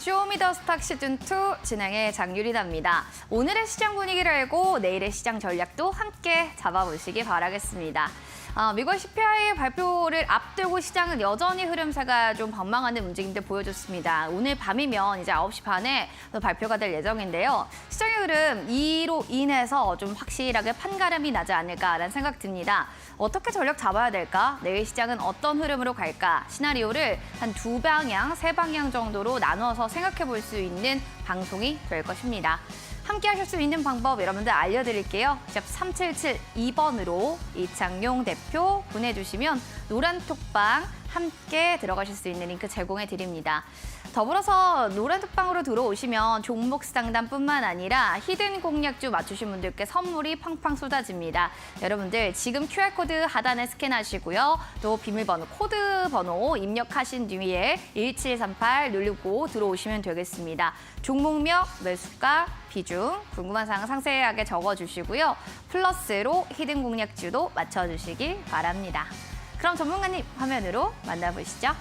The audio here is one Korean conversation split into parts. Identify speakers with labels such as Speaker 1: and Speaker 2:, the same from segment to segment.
Speaker 1: 쇼미더스탁 시즌2 진행의 장유리나입니다. 오늘의 시장 분위기를 알고 내일의 시장 전략도 함께 잡아보시기 바라겠습니다. 미국 CPI 발표를 앞두고 시장은 여전히 흐름세가 좀 방망하는 움직임들 보여줬습니다. 오늘 밤이면 이제 9시 반에 또 발표가 될 예정인데요. 시장의 흐름 이로 인해서 좀 확실하게 판가름이 나지 않을까라는 생각 듭니다. 어떻게 전략 잡아야 될까? 내일 시장은 어떤 흐름으로 갈까? 시나리오를 한 2방향, 3방향 정도로 나누어서 생각해 볼 수 있는 방송이 될 것입니다. 함께 하실 수 있는 방법 여러분들 알려드릴게요. 샵 3772번으로 이창용 대표 보내주시면 노란 톡방 함께 들어가실 수 있는 링크 제공해 드립니다. 더불어서 노란 톡방으로 들어오시면 종목 상담뿐만 아니라 히든 공략주 맞추신 분들께 선물이 팡팡 쏟아집니다. 여러분들 지금 QR코드 하단에 스캔하시고요. 또 비밀번호, 코드 번호 입력하신 뒤에 1738 누르고 들어오시면 되겠습니다. 종목명, 매수가, 비중, 궁금한 사항 상세하게 적어주시고요. 플러스로 히든 공략주도 맞춰주시기 바랍니다. 그럼 전문가님 화면으로 만나보시죠.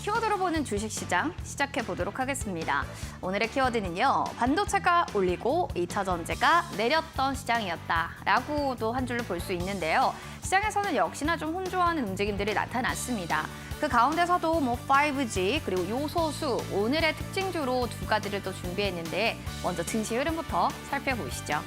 Speaker 1: 키워드로 보는 주식시장 시작해 보도록 하겠습니다. 오늘의 키워드는요. 반도체가 올리고 2차 전지가 내렸던 시장이었다라고도 한 줄로 볼 수 있는데요. 시장에서는 역시나 좀 혼조하는 움직임들이 나타났습니다. 그 가운데서도 5G 그리고 요소수 오늘의 특징주로 두 가지를 또 준비했는데 먼저 증시 흐름부터 살펴보시죠.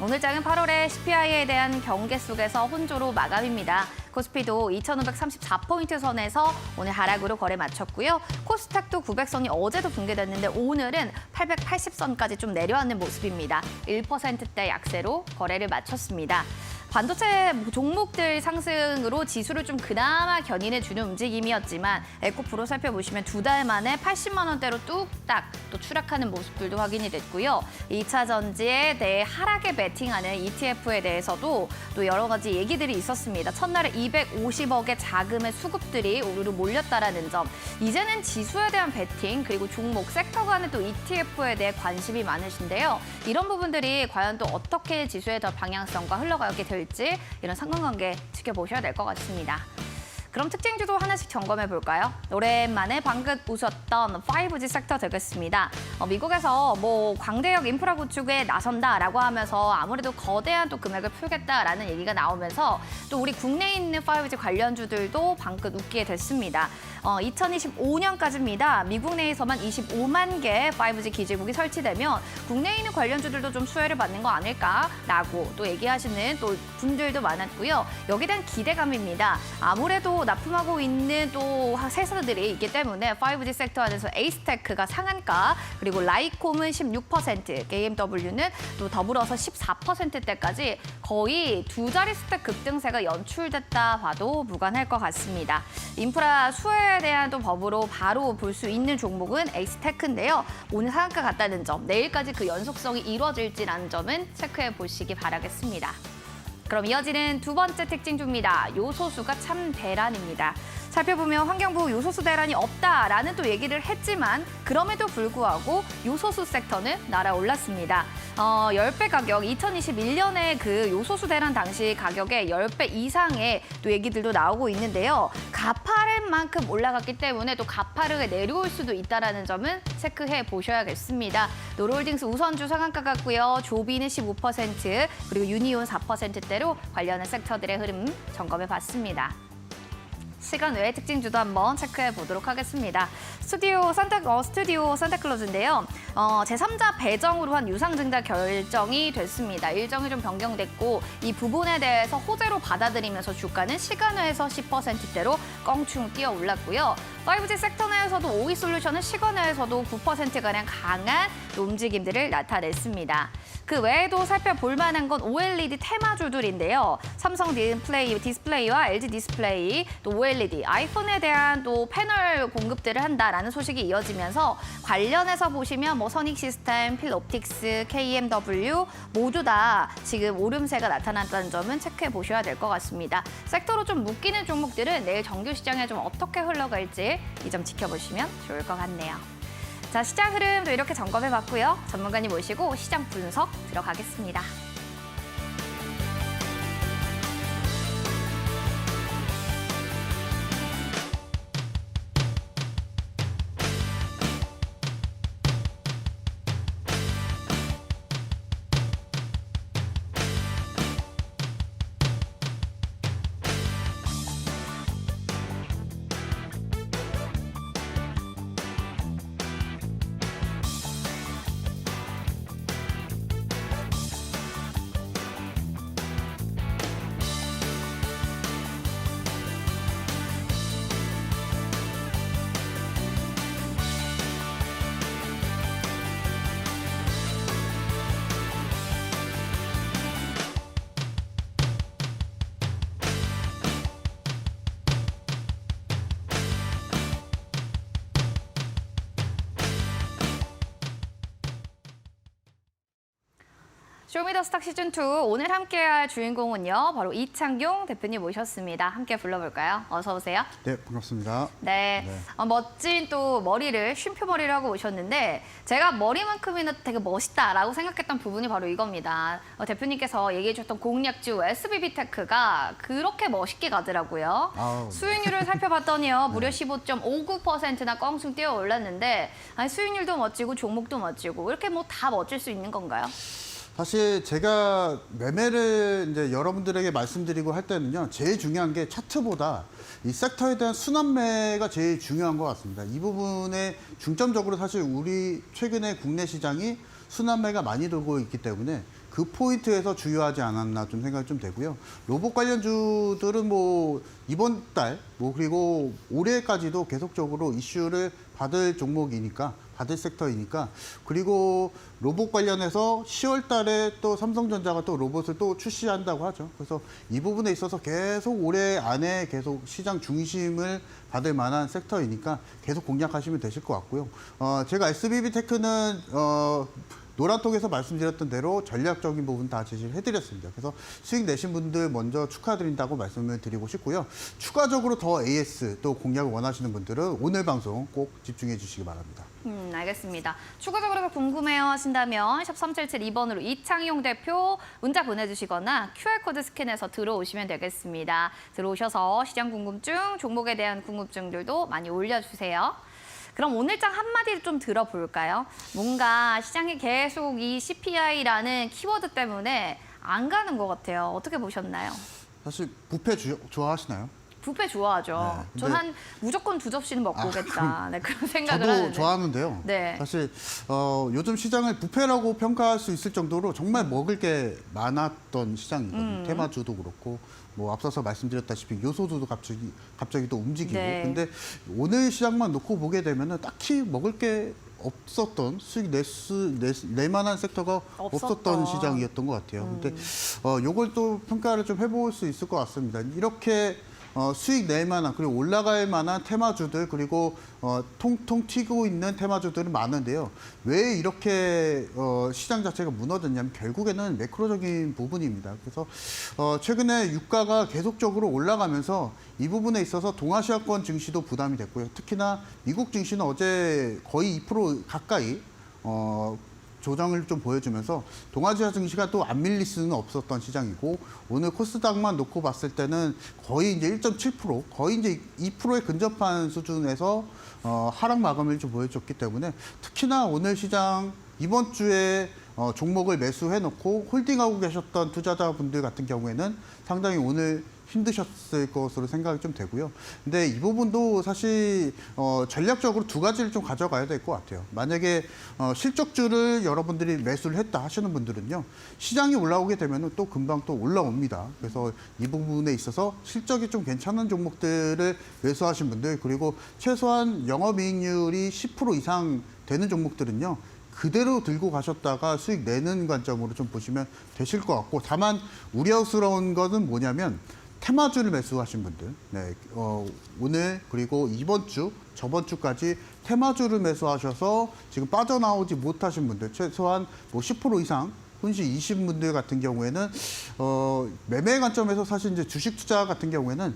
Speaker 1: 오늘 장은 8월의 CPI에 대한 경계 속에서 혼조로 마감입니다. 코스피도 2,534포인트 선에서 오늘 하락으로 거래 마쳤고요. 코스닥도 900선이 어제도 붕괴됐는데 오늘은 880선까지 좀 내려앉는 모습입니다. 1%대 약세로 거래를 마쳤습니다. 반도체 종목들 상승으로 지수를 좀 그나마 견인해주는 움직임이었지만 에코프로 살펴보시면 2달 만에 80만 원대로 뚝딱 또 추락하는 모습들도 확인이 됐고요. 2차 전지에 대해 하락에 베팅하는 ETF에 대해서도 또 여러 가지 얘기들이 있었습니다. 첫날에 250억의 자금의 수급들이 우르르 몰렸다라는 점. 이제는 지수에 대한 베팅 그리고 종목 섹터 간의 또 ETF에 대해 관심이 많으신데요. 이런 부분들이 과연 또 어떻게 지수의 더 방향성과 흘러가게 될지 이런 상관관계 지켜보셔야 될 것 같습니다. 그럼 특징주도 하나씩 점검해 볼까요? 오랜만에 방금 웃었던 5G 섹터 되겠습니다. 미국에서 광대역 인프라 구축에 나선다라고 하면서 아무래도 거대한 또 금액을 풀겠다라는 얘기가 나오면서 또 우리 국내에 있는 5G 관련주들도 방긋 웃기게 됐습니다. 2025년까지입니다. 미국 내에서만 25만 개 5G 기지국이 설치되면 국내에 있는 관련주들도 좀 수혜를 받는 거 아닐까라고 또 얘기하시는 또 분들도 많았고요. 여기에 대한 기대감입니다. 아무래도 납품하고 있는 또 회사들이 있기 때문에 5G 섹터 안에서 에이스테크가 상한가, 그리고 라이콤은 16%, KMW는 또 더불어서 14%대까지 거의 두 자릿수대 급등세가 연출됐다 봐도 무관할 것 같습니다. 인프라 수혜에 대한 또 법으로 바로 볼 수 있는 종목은 에이스테크인데요. 오늘 상한가 같다는 점, 내일까지 그 연속성이 이루어질지라는 점은 체크해 보시기 바라겠습니다. 그럼 이어지는 두 번째 특징주입니다. 요소수가 참 대란입니다. 살펴보면 환경부 요소수 대란이 없다라는 또 얘기를 했지만 그럼에도 불구하고 요소수 섹터는 날아올랐습니다. 10배 가격, 2021년에 그 요소수 대란 당시 가격의 10배 이상의 또 얘기들도 나오고 있는데요. 가파른 만큼 올라갔기 때문에 또 가파르게 내려올 수도 있다는 점은 체크해 보셔야겠습니다. 노르홀딩스 우선주 상한가 같고요. 조비는 15%, 그리고 유니온 4%대로 관련한 섹터들의 흐름 점검해 봤습니다. 시간 외의 특징주도 한번 체크해 보도록 하겠습니다. 스튜디오 산타클로즈인데요. 제3자 배정으로 한 유상증자 결정이 됐습니다. 일정이 좀 변경됐고 이 부분에 대해서 호재로 받아들이면서 주가는 시간 외에서 10%대로 껑충 뛰어 올랐고요. 5G 섹터 내에서도 OE솔루션은 시간 외에서도 9%가량 강한 움직임들을 나타냈습니다. 그 외에도 살펴볼 만한 건 OLED 테마주들인데요. 삼성 디스플레이와 LG 디스플레이, 또 OLED, 아이폰에 대한 또 패널 공급들을 한다라는 소식이 이어지면서 관련해서 보시면 뭐 선익 시스템, 필옵틱스, KMW 모두 다 지금 오름세가 나타났다는 점은 체크해 보셔야 될 것 같습니다. 섹터로 좀 묶이는 종목들은 내일 정규 시장에 좀 어떻게 흘러갈지 이 점 지켜보시면 좋을 것 같네요. 자, 시장 흐름도 이렇게 점검해 봤고요. 전문가님 모시고 시장 분석 들어가겠습니다. 쇼미더스탁 시즌2 오늘 함께할 주인공은요. 바로 이창용 대표님 모셨습니다. 함께 불러볼까요? 어서 오세요.
Speaker 2: 네, 반갑습니다.
Speaker 1: 네, 멋진 또 머리를, 쉼표 머리를 하고 오셨는데 제가 머리만큼이나 되게 멋있다라고 생각했던 부분이 바로 이겁니다. 대표님께서 얘기해 주셨던 공략주 SBB테크가 그렇게 멋있게 가더라고요.
Speaker 2: 아우, 네.
Speaker 1: 수익률을 살펴봤더니요. 무려 15.59%나 껑충 뛰어 올랐는데 아니, 수익률도 멋지고 종목도 멋지고 이렇게 뭐 다 멋질 수 있는 건가요?
Speaker 2: 사실 제가 매매를 이제 여러분들에게 말씀드리고 할 때는요, 제일 중요한 게 차트보다 이 섹터에 대한 순환매가 제일 중요한 것 같습니다. 이 부분에 중점적으로 사실 우리 최근에 국내 시장이 순환매가 많이 돌고 있기 때문에 그 포인트에서 주요하지 않았나 좀 생각이 좀 되고요. 로봇 관련주들은 뭐 이번 달, 뭐 그리고 올해까지도 계속적으로 이슈를 받을 종목이니까, 받을 섹터이니까, 그리고 로봇 관련해서 10월 달에 또 삼성전자가 또 로봇을 또 출시한다고 하죠. 그래서 이 부분에 있어서 계속 올해 안에 계속 시장 중심을 받을 만한 섹터이니까 계속 공략하시면 되실 것 같고요. 제가 SBB테크는 노란톡에서 말씀드렸던 대로 전략적인 부분 다 제시를 해드렸습니다. 그래서 수익 내신 분들 먼저 축하드린다고 말씀을 드리고 싶고요. 추가적으로 더 AS 또 공략을 원하시는 분들은 오늘 방송 꼭 집중해 주시기 바랍니다.
Speaker 1: 알겠습니다. 추가적으로 궁금해요 하신다면 샵 3772번으로 이창용 대표 문자 보내주시거나 QR코드 스캔해서 들어오시면 되겠습니다. 들어오셔서 시장 궁금증, 종목에 대한 궁금증들도 많이 올려주세요. 그럼 오늘장 한마디 좀 들어볼까요? 뭔가 시장이 계속 이 CPI라는 키워드 때문에 안 가는 것 같아요. 어떻게 보셨나요?
Speaker 2: 사실 뷔페 좋아하시나요?
Speaker 1: 뷔페 좋아하죠.
Speaker 2: 네,
Speaker 1: 전 한 무조건 2접시는 먹고 오겠다. 네, 그런 생각을
Speaker 2: 저도
Speaker 1: 하는데.
Speaker 2: 좋아하는데요.
Speaker 1: 네.
Speaker 2: 사실 요즘 시장을 뷔페라고 평가할 수 있을 정도로 정말 먹을 게 많았던 시장이거든요. 테마주도 그렇고 뭐 앞서서 말씀드렸다시피 요소주도 갑자기 또 움직이고.
Speaker 1: 네.
Speaker 2: 근데 오늘 시장만 놓고 보게 되면은 딱히 먹을 게 없었던, 수익 낼 만한 섹터가 없었던 시장이었던 것 같아요. 근데 요걸 또 평가를 좀 해볼 수 있을 것 같습니다. 이렇게 수익 낼 만한, 그리고 올라갈 만한 테마주들, 그리고 통통 튀고 있는 테마주들은 많은데요. 왜 이렇게 시장 자체가 무너졌냐면 결국에는 매크로적인 부분입니다. 그래서 최근에 유가가 계속적으로 올라가면서 이 부분에 있어서 동아시아권 증시도 부담이 됐고요. 특히나 미국 증시는 어제 거의 2% 가까이 조정을 좀 보여주면서 동아시아 증시가 또 안 밀릴 수는 없었던 시장이고, 오늘 코스닥만 놓고 봤을 때는 거의 이제 1.7%, 거의 이제 2%에 근접한 수준에서 하락 마감을 좀 보여줬기 때문에, 특히나 오늘 시장 이번 주에 종목을 매수해놓고 홀딩하고 계셨던 투자자분들 같은 경우에는 상당히 오늘 힘드셨을 것으로 생각이 좀 되고요. 근데 이 부분도 사실 전략적으로 두 가지를 좀 가져가야 될 것 같아요. 만약에 실적주를 여러분들이 매수를 했다 하시는 분들은요, 시장이 올라오게 되면 또 금방 또 올라옵니다. 그래서 이 부분에 있어서 실적이 좀 괜찮은 종목들을 매수하신 분들, 그리고 최소한 영업이익률이 10% 이상 되는 종목들은요, 그대로 들고 가셨다가 수익 내는 관점으로 좀 보시면 되실 것 같고, 다만 우려스러운 것은 뭐냐면 테마주를 매수하신 분들, 네, 오늘 그리고 이번 주, 저번 주까지 테마주를 매수하셔서 지금 빠져나오지 못하신 분들, 최소한 뭐 10% 이상 손실 20분들 같은 경우에는 매매 관점에서 사실 이제 주식 투자 같은 경우에는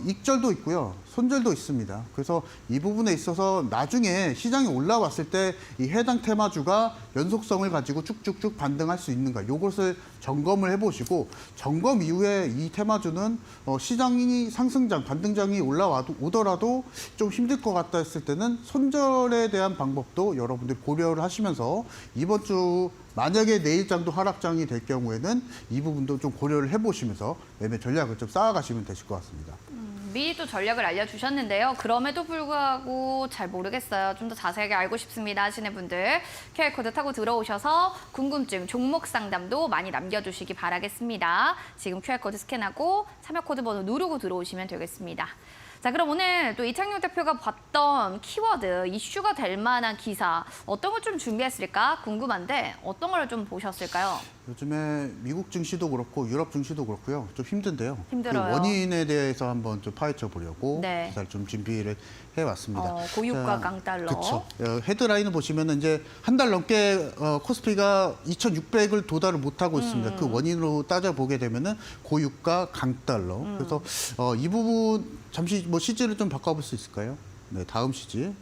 Speaker 2: 익절도 있고요, 손절도 있습니다. 그래서 이 부분에 있어서 나중에 시장이 올라왔을 때 이 해당 테마주가 연속성을 가지고 쭉쭉쭉 반등할 수 있는가, 요것을 점검을 해보시고, 점검 이후에 이 테마주는 시장이 상승장, 반등장이 오더라도 좀 힘들 것 같다 했을 때는 손절에 대한 방법도 여러분들 고려를 하시면서, 이번 주 만약에 내일장도 하락장이 될 경우에는 이 부분도 좀 고려를 해보시면서 매매 전략을 좀 쌓아가시면 되실 것 같습니다.
Speaker 1: 미리 또 전략을 알려주셨는데요. 그럼에도 불구하고 잘 모르겠어요, 좀 더 자세하게 알고 싶습니다 하시는 분들 QR코드 타고 들어오셔서 궁금증, 종목 상담도 많이 남겨주시기 바라겠습니다. 지금 QR코드 스캔하고 참여 코드 번호 누르고 들어오시면 되겠습니다. 자, 그럼 오늘 또 이창용 대표가 봤던 키워드, 이슈가 될 만한 기사 어떤 걸 좀 준비했을까 궁금한데 어떤 걸 좀 보셨을까요?
Speaker 2: 요즘에 미국 증시도 그렇고 유럽 증시도 그렇고요, 좀 힘든데요.
Speaker 1: 힘들어요.
Speaker 2: 그 원인에 대해서 한번 좀 파헤쳐 보려고
Speaker 1: 네.
Speaker 2: 기사를 좀 준비를 해왔습니다.
Speaker 1: 고유가 강달러.
Speaker 2: 그렇죠. 헤드라인을 보시면 이제 한 달 넘게 코스피가 2,600을 도달을 못하고 있습니다. 그 원인으로 따져보게 되면은 고유가 강달러. 그래서 이 부분 잠시 뭐 시지를 좀 바꿔볼 수 있을까요? 네, 다음 시지.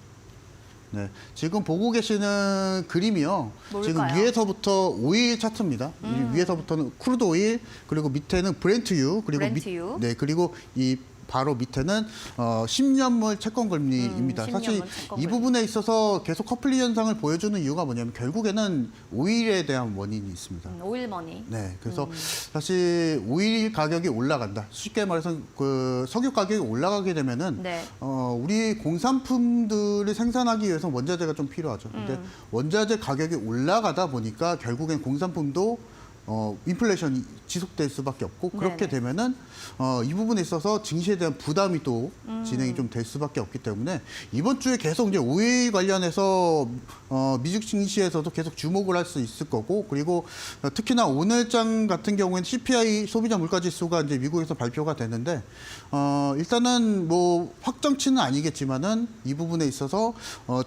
Speaker 2: 네, 지금 보고 계시는 그림이요.
Speaker 1: 뭘까요?
Speaker 2: 지금 위에서부터 오일 차트입니다. 위에서부터는 크루드 오일, 그리고 밑에는 브렌트유, 그리고
Speaker 1: 브렌트유.
Speaker 2: 네, 그리고 이 바로 밑에는 10년물 채권 금리입니다.
Speaker 1: 10년물
Speaker 2: 사실
Speaker 1: 채권
Speaker 2: 이
Speaker 1: 금리.
Speaker 2: 부분에 있어서 계속 커플링 현상을 보여주는 이유가 뭐냐면 결국에는 오일에 대한 원인이 있습니다.
Speaker 1: 오일머니.
Speaker 2: 네, 그래서 사실 오일 가격이 올라간다. 쉽게 말해서 그 석유 가격이 올라가게 되면은
Speaker 1: 네.
Speaker 2: 우리 공산품들을 생산하기 위해서 원자재가 좀 필요하죠. 근데 원자재 가격이 올라가다 보니까 결국엔 공산품도 인플레이션이 지속될 수밖에 없고, 그렇게
Speaker 1: 네네.
Speaker 2: 되면은 이 부분에 있어서 증시에 대한 부담이 또 진행이 좀 될 수밖에 없기 때문에 이번 주에 계속 이제 오일 관련해서 미국 증시에서도 계속 주목을 할 수 있을 거고, 그리고 특히나 오늘장 같은 경우에는 CPI 소비자 물가 지수가 이제 미국에서 발표가 되는데 일단은 뭐 확정치는 아니겠지만은 이 부분에 있어서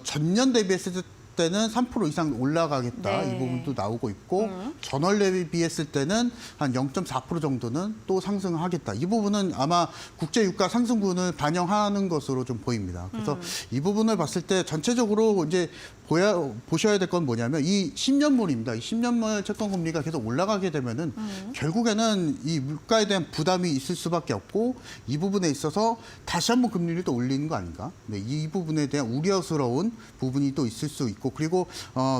Speaker 2: 전년 대비했을 때는 3% 이상 올라가겠다,
Speaker 1: 네.
Speaker 2: 이 부분도 나오고 있고, 전월 대비했을 때는 한 0.4% 정도는 또 상승하겠다. 이 부분은 아마 국제 유가 상승분을 반영하는 것으로 좀 보입니다. 그래서 이 부분을 봤을 때 전체적으로 이제 보셔야 될 건 뭐냐면 이 10년물입니다. 이 10년물 채권 금리가 계속 올라가게 되면은 결국에는 이 물가에 대한 부담이 있을 수밖에 없고, 이 부분에 있어서 다시 한번 금리를 또 올리는 거 아닌가? 네, 이 부분에 대한 우려스러운 부분이 또 있을 수 있고, 그리고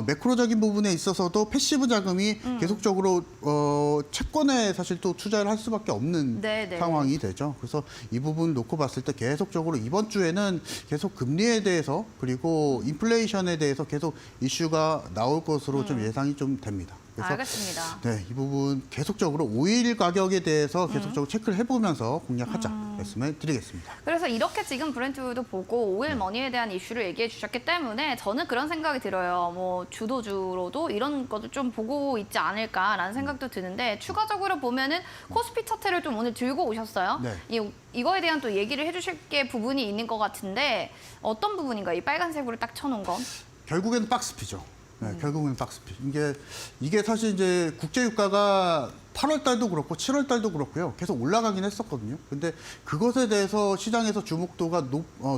Speaker 2: 매크로적인 부분에 있어서도 패시브 자금이 계속적으로 채권에 사실 또 투자를 할 수밖에 없는
Speaker 1: 네네.
Speaker 2: 상황이 되죠. 그래서 이 부분 놓고 봤을 때 계속적으로 이번 주에는 계속 금리에 대해서, 그리고 인플레이션에 대해서 계속 이슈가 나올 것으로 좀 예상이 좀 됩니다. 그래서
Speaker 1: 알겠습니다.
Speaker 2: 네, 이 부분 계속적으로 오일 가격에 대해서 계속적으로 체크를 해보면서 공략하자 말씀을 드리겠습니다.
Speaker 1: 그래서 이렇게 지금 브렌트도 보고 오일 머니에 대한 이슈를 얘기해 주셨기 때문에 저는 그런 생각이 들어요. 뭐 주도주로도 이런 것을 좀 보고 있지 않을까라는 생각도 드는데, 추가적으로 보면은 코스피 차트를 좀 오늘 들고 오셨어요.
Speaker 2: 네.
Speaker 1: 이거에 대한 또 얘기를 해주실 게 부분이 있는 것 같은데 어떤 부분인가요? 이 빨간색으로 딱 쳐놓은 건?
Speaker 2: 결국에는 박스피죠. 네, 결국은 박스피. 이게 사실 이제 국제 유가가 8월 달도 그렇고 7월 달도 그렇고요, 계속 올라가긴 했었거든요. 근데 그것에 대해서 시장에서 주목도가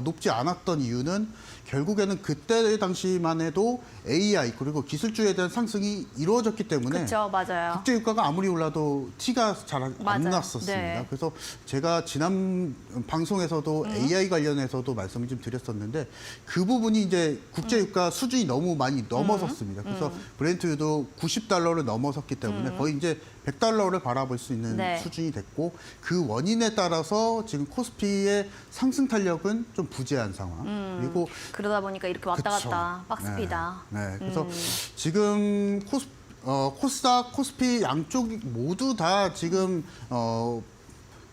Speaker 2: 높지 않았던 이유는 결국에는 그때 당시만 해도 AI 그리고 기술주에 대한 상승이 이루어졌기 때문에
Speaker 1: 그렇죠, 맞아요.
Speaker 2: 국제 유가가 아무리 올라도 티가 잘 안
Speaker 1: 맞아요.
Speaker 2: 났었습니다.
Speaker 1: 네.
Speaker 2: 그래서 제가 지난 방송에서도 AI 관련해서도 말씀을 좀 드렸었는데, 그 부분이 이제 국제 유가 수준이 너무 많이 넘어섰습니다. 그래서 브렌트유도 90달러를 넘어섰기 때문에 거의 이제 100달러를 바라볼 수 있는
Speaker 1: 네.
Speaker 2: 수준이 됐고, 그 원인에 따라서 지금 코스피의 상승 탄력은 좀 부재한 상황. 그리고
Speaker 1: 그러다 보니까 이렇게 왔다
Speaker 2: 그쵸.
Speaker 1: 갔다 박스피다.
Speaker 2: 네, 그래서 지금 코스닥, 코스피 양쪽 모두 다 지금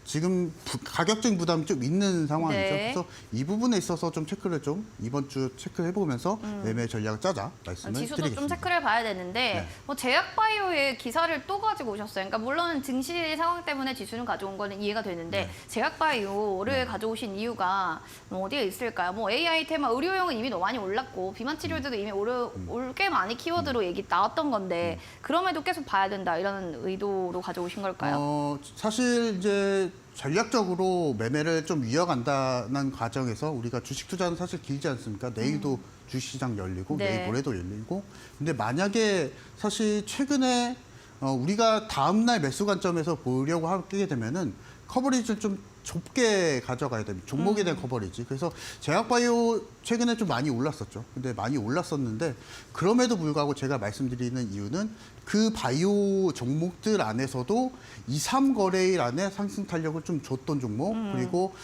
Speaker 2: 지금 가격적인 부담이 좀 있는 상황이죠.
Speaker 1: 네.
Speaker 2: 그래서 이 부분에 있어서 좀 체크를 좀 이번 주 체크해 보면서 매매 전략을 짜자 말씀을
Speaker 1: 지수도
Speaker 2: 드리겠습니다.
Speaker 1: 좀 체크를 봐야 되는데
Speaker 2: 네.
Speaker 1: 뭐 제약바이오의 기사를 또 가지고 오셨어요. 그러니까 물론 증시 상황 때문에 지수는 가져온 거는 이해가 되는데
Speaker 2: 네.
Speaker 1: 제약바이오를 가져오신 이유가 뭐 어디에 있을까요? 뭐 AI 테마, 의료용은 이미 너무 많이 올랐고 비만 치료제도 이미 올 꽤 많이 키워드로 얘기 나왔던 건데 그럼에도 계속 봐야 된다 이런 의도로 가져오신 걸까요?
Speaker 2: 사실 이제 전략적으로 매매를 좀 이어간다는 과정에서 우리가 주식 투자는 사실 길지 않습니까? 내일도 주식시장 열리고
Speaker 1: 네.
Speaker 2: 내일 모레도 열리고 근데 만약에 사실 최근에 우리가 다음날 매수 관점에서 보려고 하게 되면은 커버리지를 좀 좁게 가져가야 됩니다. 종목에 대한 커버리지. 그래서 제약바이오 최근에 좀 많이 올랐었죠. 근데 많이 올랐었는데 그럼에도 불구하고 제가 말씀드리는 이유는 그 바이오 종목들 안에서도 2, 3거래일 안에 상승 탄력을 좀 줬던 종목 그리고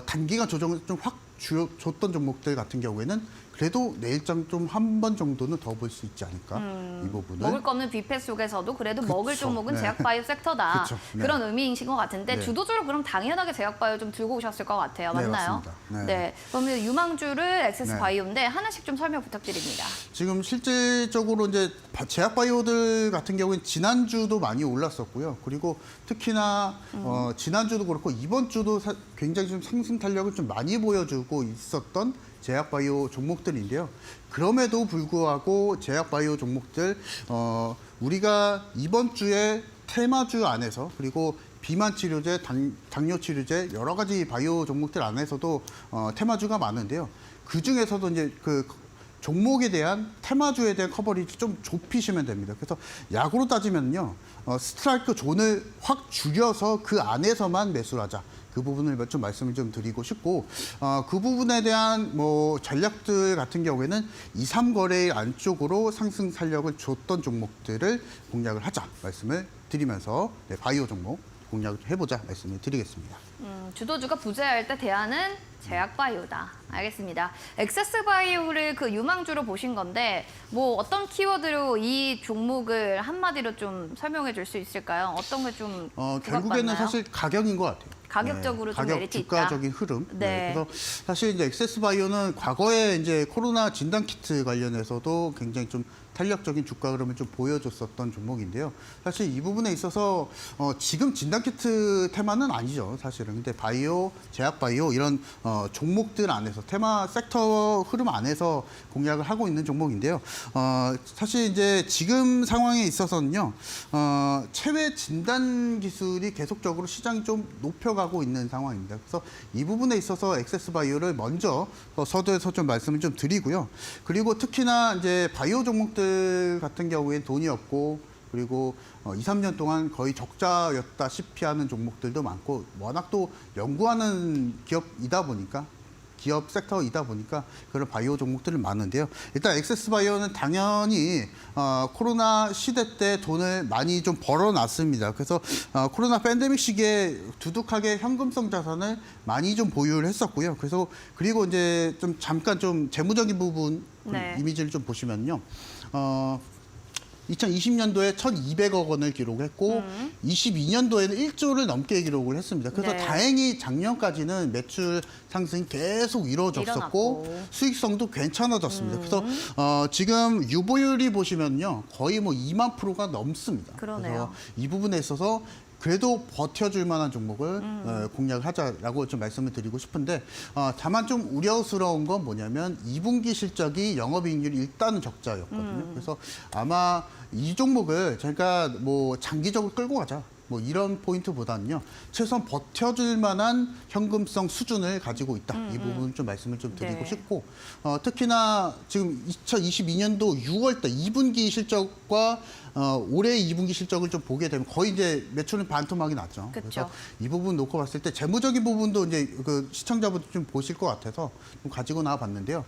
Speaker 2: 단기간 조정을 좀 확 줬던 종목들 같은 경우에는 그래도 내일장 좀 한 번 정도는 더 볼 수 있지 않을까 이 부분을.
Speaker 1: 먹을 거 없는 뷔페 속에서도 그래도
Speaker 2: 그쵸.
Speaker 1: 먹을 종목은
Speaker 2: 네.
Speaker 1: 제약바이오 섹터다.
Speaker 2: 그쵸. 네.
Speaker 1: 그런 의미이신 것 같은데
Speaker 2: 네.
Speaker 1: 주도주로 그럼 당연하게 제약바이오 좀 들고 오셨을 것 같아요.
Speaker 2: 네,
Speaker 1: 맞나요?
Speaker 2: 맞습니다. 네.
Speaker 1: 그러면 유망주를 엑세스바이오인데
Speaker 2: 네.
Speaker 1: 하나씩 좀 설명 부탁드립니다.
Speaker 2: 지금 실질적으로 이제 제약바이오들 같은 경우는 지난주도 많이 올랐었고요. 그리고 특히나 지난주도 그렇고 이번 주도 굉장히 좀 상승 탄력을 좀 많이 보여주고 있었던 제약바이오 종목들인데요. 그럼에도 불구하고 제약바이오 종목들 우리가 이번 주에 테마주 안에서 그리고 비만 치료제, 당뇨 치료제 여러 가지 바이오 종목들 안에서도 테마주가 많은데요. 그 중에서도 이제 그 종목에 대한 테마주에 대한 커버리지 좀 좁히시면 됩니다. 그래서 약으로 따지면요, 스트라이크 존을 확 줄여서 그 안에서만 매수를 하자. 그 부분을 좀 말씀을 좀 드리고 싶고 그 부분에 대한 뭐 전략들 같은 경우에는 2, 3거래일 안쪽으로 상승 탄력을 줬던 종목들을 공략을 하자 말씀을 드리면서 네, 바이오 종목 공략을 해보자 말씀을 드리겠습니다.
Speaker 1: 주도주가 부재할 때 대안은 제약바이오다. 알겠습니다. 엑세스바이오를 그 유망주로 보신 건데 뭐 어떤 키워드로 이 종목을 한마디로 좀 설명해 줄 수 있을까요? 어떤 게 좀
Speaker 2: 결국에는 사실 가격인 것 같아요.
Speaker 1: 가격적으로 좀
Speaker 2: 가격,
Speaker 1: 메리트 있다.
Speaker 2: 주가적인 흐름.
Speaker 1: 네.
Speaker 2: 그래서 사실 이제 엑세스바이오는 과거에 이제 코로나 진단 키트 관련해서도 굉장히 좀 탄력적인 주가 흐름을 좀 보여줬었던 종목인데요. 사실 이 부분에 있어서 지금 진단 키트 테마는 아니죠, 사실은. 근데 바이오, 제약바이오 이런 종목들 안에서 테마 섹터 흐름 안에서 공략을 하고 있는 종목인데요. 사실 이제 지금 상황에 있어서는요, 체외 진단 기술이 계속적으로 시장이 좀 높여가고 있는 상황입니다. 그래서 이 부분에 있어서 엑세스바이오를 먼저 서두에서 좀 말씀을 좀 드리고요. 그리고 특히나 이제 바이오 종목들 같은 경우에 돈이 없고 그리고 2, 3년 동안 거의 적자였다시피 하는 종목들도 많고 워낙 또 연구하는 기업이다 보니까 기업 섹터이다 보니까 그런 바이오 종목들이 많은데요. 일단 엑세스바이오는 당연히 코로나 시대 때 돈을 많이 좀 벌어놨습니다. 그래서 코로나 팬데믹 시기에 두둑하게 현금성 자산을 많이 좀 보유를 했었고요. 그래서 그리고 이제 좀 잠깐 좀 재무적인 부분
Speaker 1: 네.
Speaker 2: 이미지를 좀 보시면요. 2020년도에 1,200억 원을 기록했고 22년도에는 1조를 넘게 기록을 했습니다. 그래서
Speaker 1: 네.
Speaker 2: 다행히 작년까지는 매출 상승이 계속 이루어졌었고
Speaker 1: 일어났고.
Speaker 2: 수익성도 괜찮아졌습니다. 그래서 지금 유보율이 보시면요. 거의 뭐 2만 %가 넘습니다.
Speaker 1: 그러네요.
Speaker 2: 그래서 이 부분에 있어서 그래도 버텨줄 만한 종목을 공략을 하자라고 좀 말씀을 드리고 싶은데 다만 좀 우려스러운 건 뭐냐면 2분기 실적이 영업이익률이 일단은 적자였거든요. 그래서 아마 이 종목을 제가 뭐 장기적으로 끌고 가자. 뭐 이런 포인트보다는요. 최소한 버텨줄 만한 현금성 수준을 가지고 있다. 이 부분 좀 말씀을 좀 드리고
Speaker 1: 네.
Speaker 2: 싶고 특히나 지금 2022년도 6월 달 2분기 실적과 올해 2분기 실적을 좀 보게 되면 거의 이제 매출은 반토막이 났죠.
Speaker 1: 그쵸.
Speaker 2: 그래서 이 부분 놓고 봤을 때 재무적인 부분도 이제 그 시청자분들 좀 보실 것 같아서 좀 가지고 나와 봤는데요.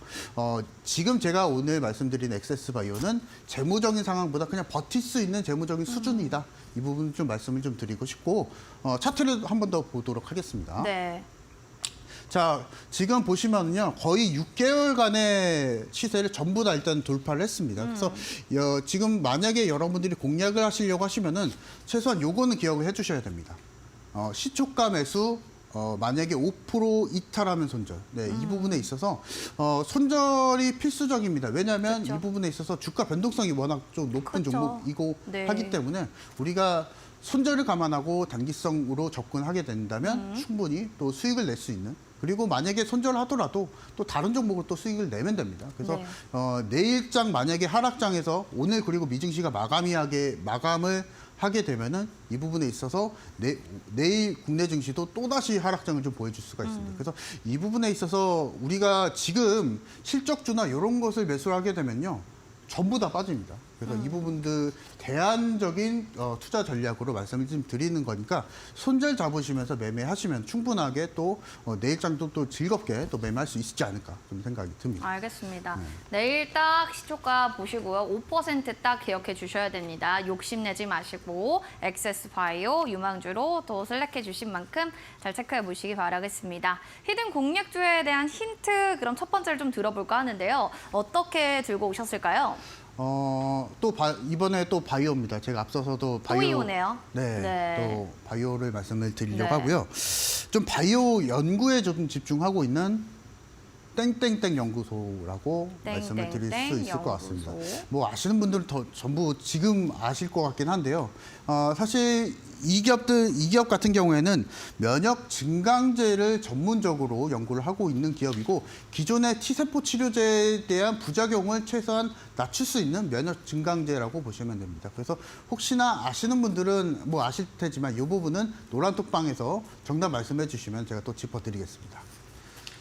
Speaker 2: 지금 제가 오늘 말씀드린 엑세스바이오는 재무적인 상황보다 그냥 버틸 수 있는 재무적인 수준이다. 이 부분 좀 말씀을 좀 드리고 싶고 차트를 한 번 더 보도록 하겠습니다.
Speaker 1: 네.
Speaker 2: 자, 지금 보시면요. 거의 6개월간의 시세를 전부 다 일단 돌파를 했습니다. 그래서 지금 만약에 여러분들이 공략을 하시려고 하시면은 최소한 요거는 기억을 해 주셔야 됩니다. 시초가 매수 만약에 5% 이탈하면 손절. 네, 이 부분에 있어서 손절이 필수적입니다. 왜냐하면
Speaker 1: 그렇죠.
Speaker 2: 이 부분에 있어서 주가 변동성이 워낙 좀 높은
Speaker 1: 그렇죠.
Speaker 2: 종목이고
Speaker 1: 네.
Speaker 2: 하기 때문에 우리가 손절을 감안하고 단기성으로 접근하게 된다면 충분히 또 수익을 낼 수 있는. 그리고 만약에 손절하더라도 또 다른 종목으로 또 수익을 내면 됩니다. 그래서
Speaker 1: 네.
Speaker 2: 내일장 만약에 하락장에서 오늘 그리고 미증시가 마감을 하게 되면은 이 부분에 있어서 내일 국내 증시도 또다시 하락장을 좀 보여줄 수가 있습니다. 그래서 이 부분에 있어서 우리가 지금 실적주나 이런 것을 매수를 하게 되면요. 전부 다 빠집니다. 그래서 이 부분들 대안적인 투자 전략으로 말씀을 좀 드리는 거니까 손절 잡으시면서 매매하시면 충분하게 또 내일장도 또 즐겁게 또 매매할 수 있지 않을까 좀 생각이 듭니다.
Speaker 1: 알겠습니다. 내일 딱 시초가 보시고요. 5%딱 기억해 주셔야 됩니다. 욕심내지 마시고 엑세스 바이오, 유망주로 또 셀렉해 주신 만큼 잘 체크해 보시기 바라겠습니다. 히든 공략주에 대한 힌트 그럼 첫 번째를 좀 들어볼까 하는데요. 어떻게 들고 오셨을까요?
Speaker 2: 이번에 또 바이오입니다. 제가 앞서서도 바이오.
Speaker 1: 이오네요.
Speaker 2: 네,
Speaker 1: 네.
Speaker 2: 또 바이오를 말씀을 드리려고
Speaker 1: 네.
Speaker 2: 하고요. 좀 바이오 연구에 좀 집중하고 있는 땡땡땡 연구소라고 말씀을 드릴 수 있을 것 같습니다.
Speaker 1: 연구소.
Speaker 2: 뭐 아시는 분들은 전부 지금 아실 것 같긴 한데요. 사실 이 기업 같은 경우에는 면역 증강제를 전문적으로 연구를 하고 있는 기업이고 기존의 T세포 치료제에 대한 부작용을 최소한 낮출 수 있는 면역 증강제라고 보시면 됩니다. 그래서 혹시나 아시는 분들은 뭐 아실 테지만 이 부분은 노란톡방에서 정답 말씀해 주시면 제가 또 짚어드리겠습니다.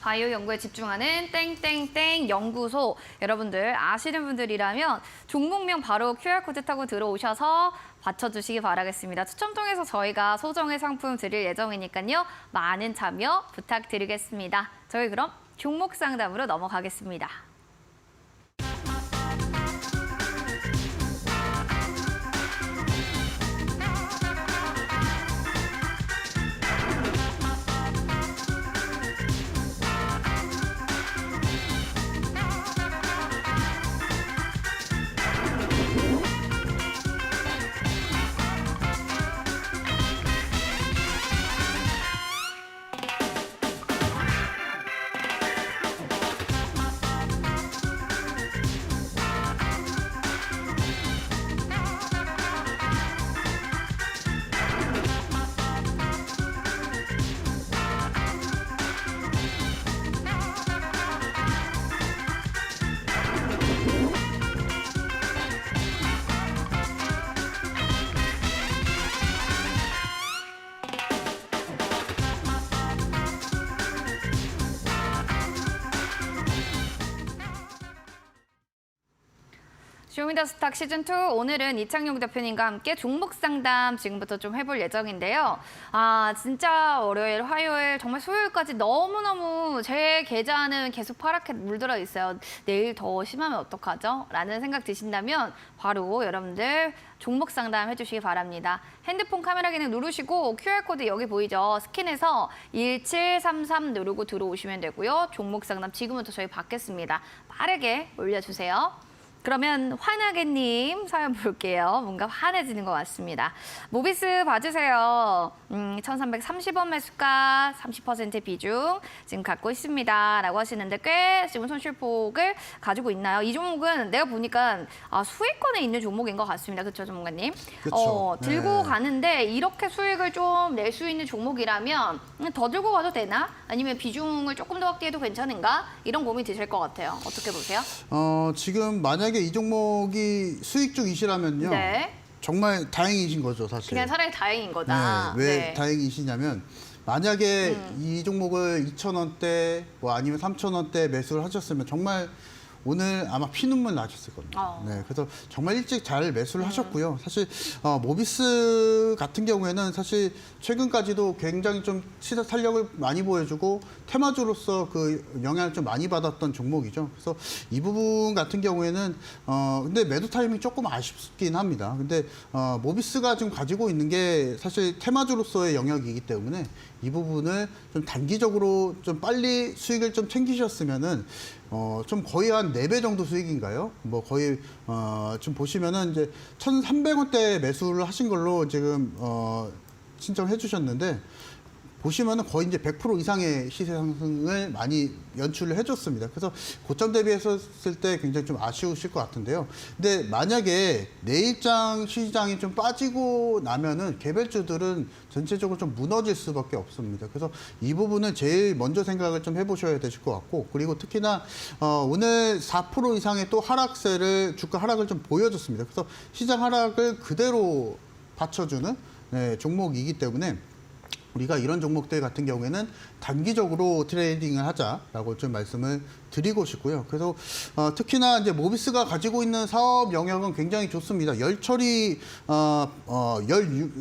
Speaker 1: 바이오 연구에 집중하는 땡땡땡 연구소. 여러분들 아시는 분들이라면 종목명 바로 QR코드 타고 들어오셔서 받쳐주시기 바라겠습니다. 추첨 통해서 저희가 소정의 상품 드릴 예정이니까요. 많은 참여 부탁드리겠습니다. 저희 그럼 종목 상담으로 넘어가겠습니다. 쇼미더스탁 시즌2 오늘은 이창용 대표님과 함께 종목 상담 지금부터 좀 해볼 예정인데요. 진짜 월요일, 화요일, 정말 수요일까지 너무너무 제 계좌는 계속 파랗게 물들어 있어요. 내일 더 심하면 어떡하죠? 라는 생각 드신다면 바로 여러분들 종목 상담 해주시기 바랍니다. 핸드폰 카메라 기능 누르시고 QR코드 여기 보이죠? 스캔해서 1733 누르고 들어오시면 되고요. 종목 상담 지금부터 저희 받겠습니다. 빠르게 올려주세요. 그러면 환하게님 사연 볼게요. 뭔가 환해지는 것 같습니다. 모비스 봐주세요. 1330원 매수가 30% 비중 지금 갖고 있습니다. 라고 하시는데 꽤 지금 손실폭을 가지고 있나요? 이 종목은 내가 보니까 수익권에 있는 종목인 것 같습니다. 그렇죠, 전문가님?
Speaker 2: 그렇죠.
Speaker 1: 들고
Speaker 2: 네.
Speaker 1: 가는데 이렇게 수익을 좀 낼 수 있는 종목이라면 더 들고 가도 되나? 아니면 비중을 조금 더 확대해도 괜찮은가? 이런 고민 드실 것 같아요. 어떻게 보세요?
Speaker 2: 지금 만약에 이 종목이 수익 중이시라면요.
Speaker 1: 네.
Speaker 2: 정말 다행이신 거죠, 사실.
Speaker 1: 그냥 차라리 다행인 거다.
Speaker 2: 네, 왜
Speaker 1: 네.
Speaker 2: 다행이시냐면 만약에 이 종목을 2,000원대 뭐 아니면 3,000원대 매수를 하셨으면 정말 오늘 아마 피눈물 나셨을 겁니다. 네, 그래서 정말 일찍 잘 매수를 하셨고요. 사실 모비스 같은 경우에는 사실 최근까지도 굉장히 좀 시세 탄력을 많이 보여주고 테마주로서 그 영향을 좀 많이 받았던 종목이죠. 그래서 이 부분 같은 경우에는 근데 매도 타이밍이 조금 아쉽긴 합니다. 근데 모비스가 지금 가지고 있는 게 사실 테마주로서의 영역이기 때문에 이 부분을 좀 단기적으로 좀 빨리 수익을 좀 챙기셨으면은 좀 거의 한 4배 정도 수익인가요? 뭐 거의 좀 보시면은 이제 1,300원대 매수를 하신 걸로 지금 신청해 주셨는데 보시면은 거의 이제 100% 이상의 시세 상승을 많이 연출을 해줬습니다. 그래서 고점 대비했을 때 굉장히 좀 아쉬우실 것 같은데요. 근데 만약에 내일장 시장이 좀 빠지고 나면은 개별주들은 전체적으로 좀 무너질 수밖에 없습니다. 그래서 이 부분은 제일 먼저 생각을 좀 해보셔야 되실 것 같고, 그리고 특히나 오늘 4% 이상의 또 하락세를 주가 하락을 좀 보여줬습니다. 그래서 시장 하락을 그대로 받쳐주는 종목이기 때문에. 우리가 이런 종목들 같은 경우에는 단기적으로 트레이딩을 하자라고 좀 말씀을 드리고 싶고요. 그래서 특히나 이제 모비스가 가지고 있는 사업 영역은 굉장히 좋습니다. 열 처리,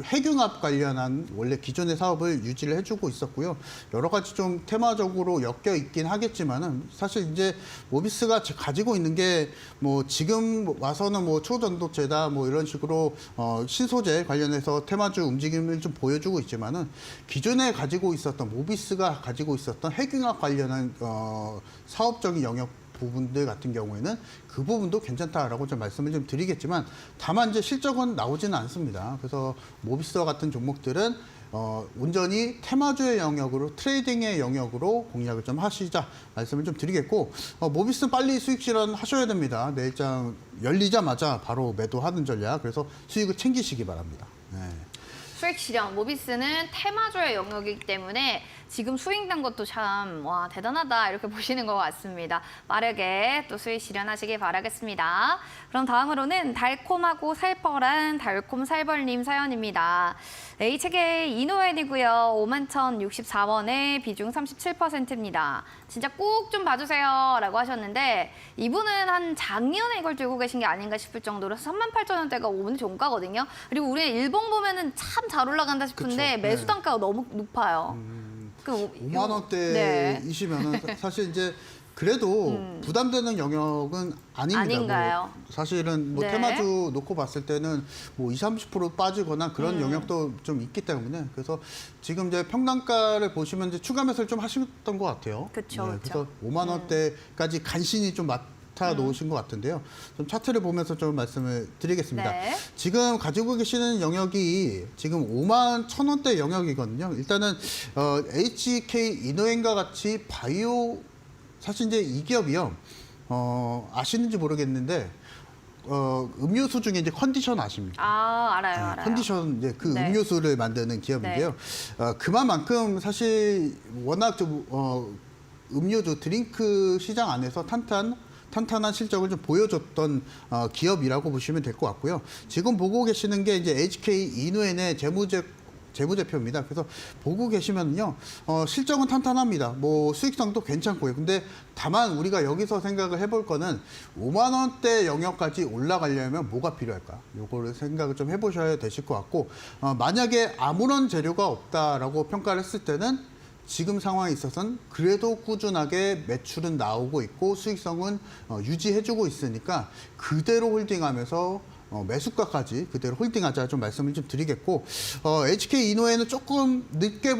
Speaker 2: 핵융합 관련한 원래 기존의 사업을 유지를 해주고 있었고요. 여러 가지 좀 테마적으로 엮여 있긴 하겠지만은 사실 이제 모비스가 가지고 있는 게 뭐 지금 와서는 뭐 초전도체다 뭐 이런 식으로 신소재 관련해서 테마주 움직임을 좀 보여주고 있지만은 기존에 가지고 있었던 모비스가 가지고 있었던 핵융합 관련한 사업적인 영역 부분들 같은 경우에는 그 부분도 괜찮다라고 좀 말씀을 좀 드리겠지만 다만 이제 실적은 나오지는 않습니다. 그래서 모비스와 같은 종목들은 온전히 테마주의 영역으로 트레이딩의 영역으로 공략을 좀 하시자 말씀을 좀 드리겠고 모비스 빨리 수익 실현 하셔야 됩니다. 내일장 열리자마자 바로 매도하는 전략 그래서 수익을 챙기시기 바랍니다. 네.
Speaker 1: 수익 실현, 모비스는 테마주의 영역이기 때문에 지금 수익 난 것도 참 와 대단하다 이렇게 보시는 것 같습니다. 빠르게 또 수익 실현하시길 바라겠습니다. 그럼 다음으로는 달콤하고 살벌한 달콤살벌님 사연입니다. HK 이노엔이고요. 51,064원에 비중 37%입니다. 진짜 꼭 좀 봐주세요 라고 하셨는데 이분은 한 작년에 이걸 들고 계신 게 아닌가 싶을 정도로 38,000원대가 오늘 종가거든요. 그리고 우리 일본 보면은 참 잘 올라간다 싶은데
Speaker 2: 그쵸.
Speaker 1: 매수
Speaker 2: 네.
Speaker 1: 단가가 너무 높아요.
Speaker 2: 5만 원대이시면은 사실 이제 그래도 부담되는 영역은 아닙니다.
Speaker 1: 아닌가요?
Speaker 2: 뭐 사실은 뭐
Speaker 1: 네.
Speaker 2: 테마주 놓고 봤을 때는 뭐 20, 30% 빠지거나 그런 영역도 좀 있기 때문에 그래서 지금 이제 평단가를 보시면 이제 추가 매수를 좀 하셨던 것 같아요.
Speaker 1: 그쵸, 그쵸.
Speaker 2: 그래서 5만 원대까지 간신히 좀 맡아 놓으신 것 같은데요. 좀 차트를 보면서 좀 말씀을 드리겠습니다.
Speaker 1: 네.
Speaker 2: 지금 가지고 계시는 영역이 지금 5만 1,000원대 영역이거든요. 일단은 HK 이노엔과 같이 바이오 사실 이제 이 기업이요. 아시는지 모르겠는데 음료수 중에 이제 컨디션 아십니까?
Speaker 1: 아 알아요, 알아요.
Speaker 2: 컨디션 이제 그
Speaker 1: 네.
Speaker 2: 음료수를 만드는 기업인데요. 그만큼 사실 워낙 좀 음료수 드링크 시장 안에서 탄탄한 실적을 좀 보여줬던 기업이라고 보시면 될 것 같고요. 지금 보고 계시는 게 이제 HK 이노엔의 재무제표입니다. 그래서 보고 계시면요, 실적은 탄탄합니다. 뭐 수익성도 괜찮고요. 근데 다만 우리가 여기서 생각을 해볼 거는 5만 원대 영역까지 올라가려면 뭐가 필요할까? 요거를 생각을 좀 해보셔야 되실 것 같고, 만약에 아무런 재료가 없다라고 평가를 했을 때는 지금 상황에 있어서는 그래도 꾸준하게 매출은 나오고 있고 수익성은 유지해주고 있으니까 그대로 홀딩하면서 매수가까지 그대로 홀딩하자 좀 말씀을 좀 드리겠고 HK 이노엔은 조금 늦게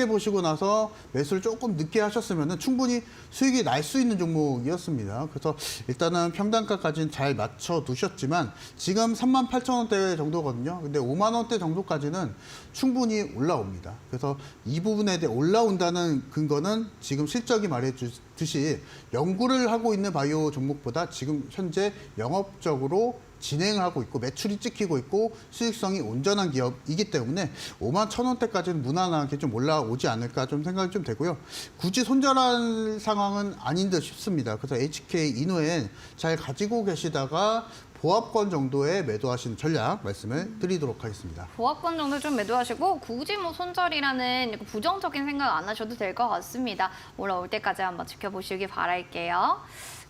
Speaker 2: 보시고 나서 매수를 조금 늦게 하셨으면 충분히 수익이 날 수 있는 종목이었습니다. 그래서 일단은 평단가까지는 잘 맞춰 두셨지만 지금 38,000원대 정도거든요. 근데 5만 원대 정도까지는 충분히 올라옵니다. 그래서 이 부분에 대해 올라온다는 근거는 지금 실적이 말해주듯이 연구를 하고 있는 바이오 종목보다 지금 현재 영업적으로 진행을 하고 있고 매출이 찍히고 있고 수익성이 온전한 기업이기 때문에 5만 1,000원대까지는 무난하게 좀 올라오지 않을까 좀 생각이 좀 되고요. 굳이 손절할 상황은 아닌 듯 싶습니다. 그래서 HK 이노엔 잘 가지고 계시다가 보합권 정도에 매도하시는 전략 말씀을 드리도록 하겠습니다.
Speaker 1: 보합권 정도 좀 매도하시고 굳이 뭐 손절이라는 부정적인 생각 안 하셔도 될 것 같습니다. 올라올 때까지 한번 지켜보시기 바랄게요.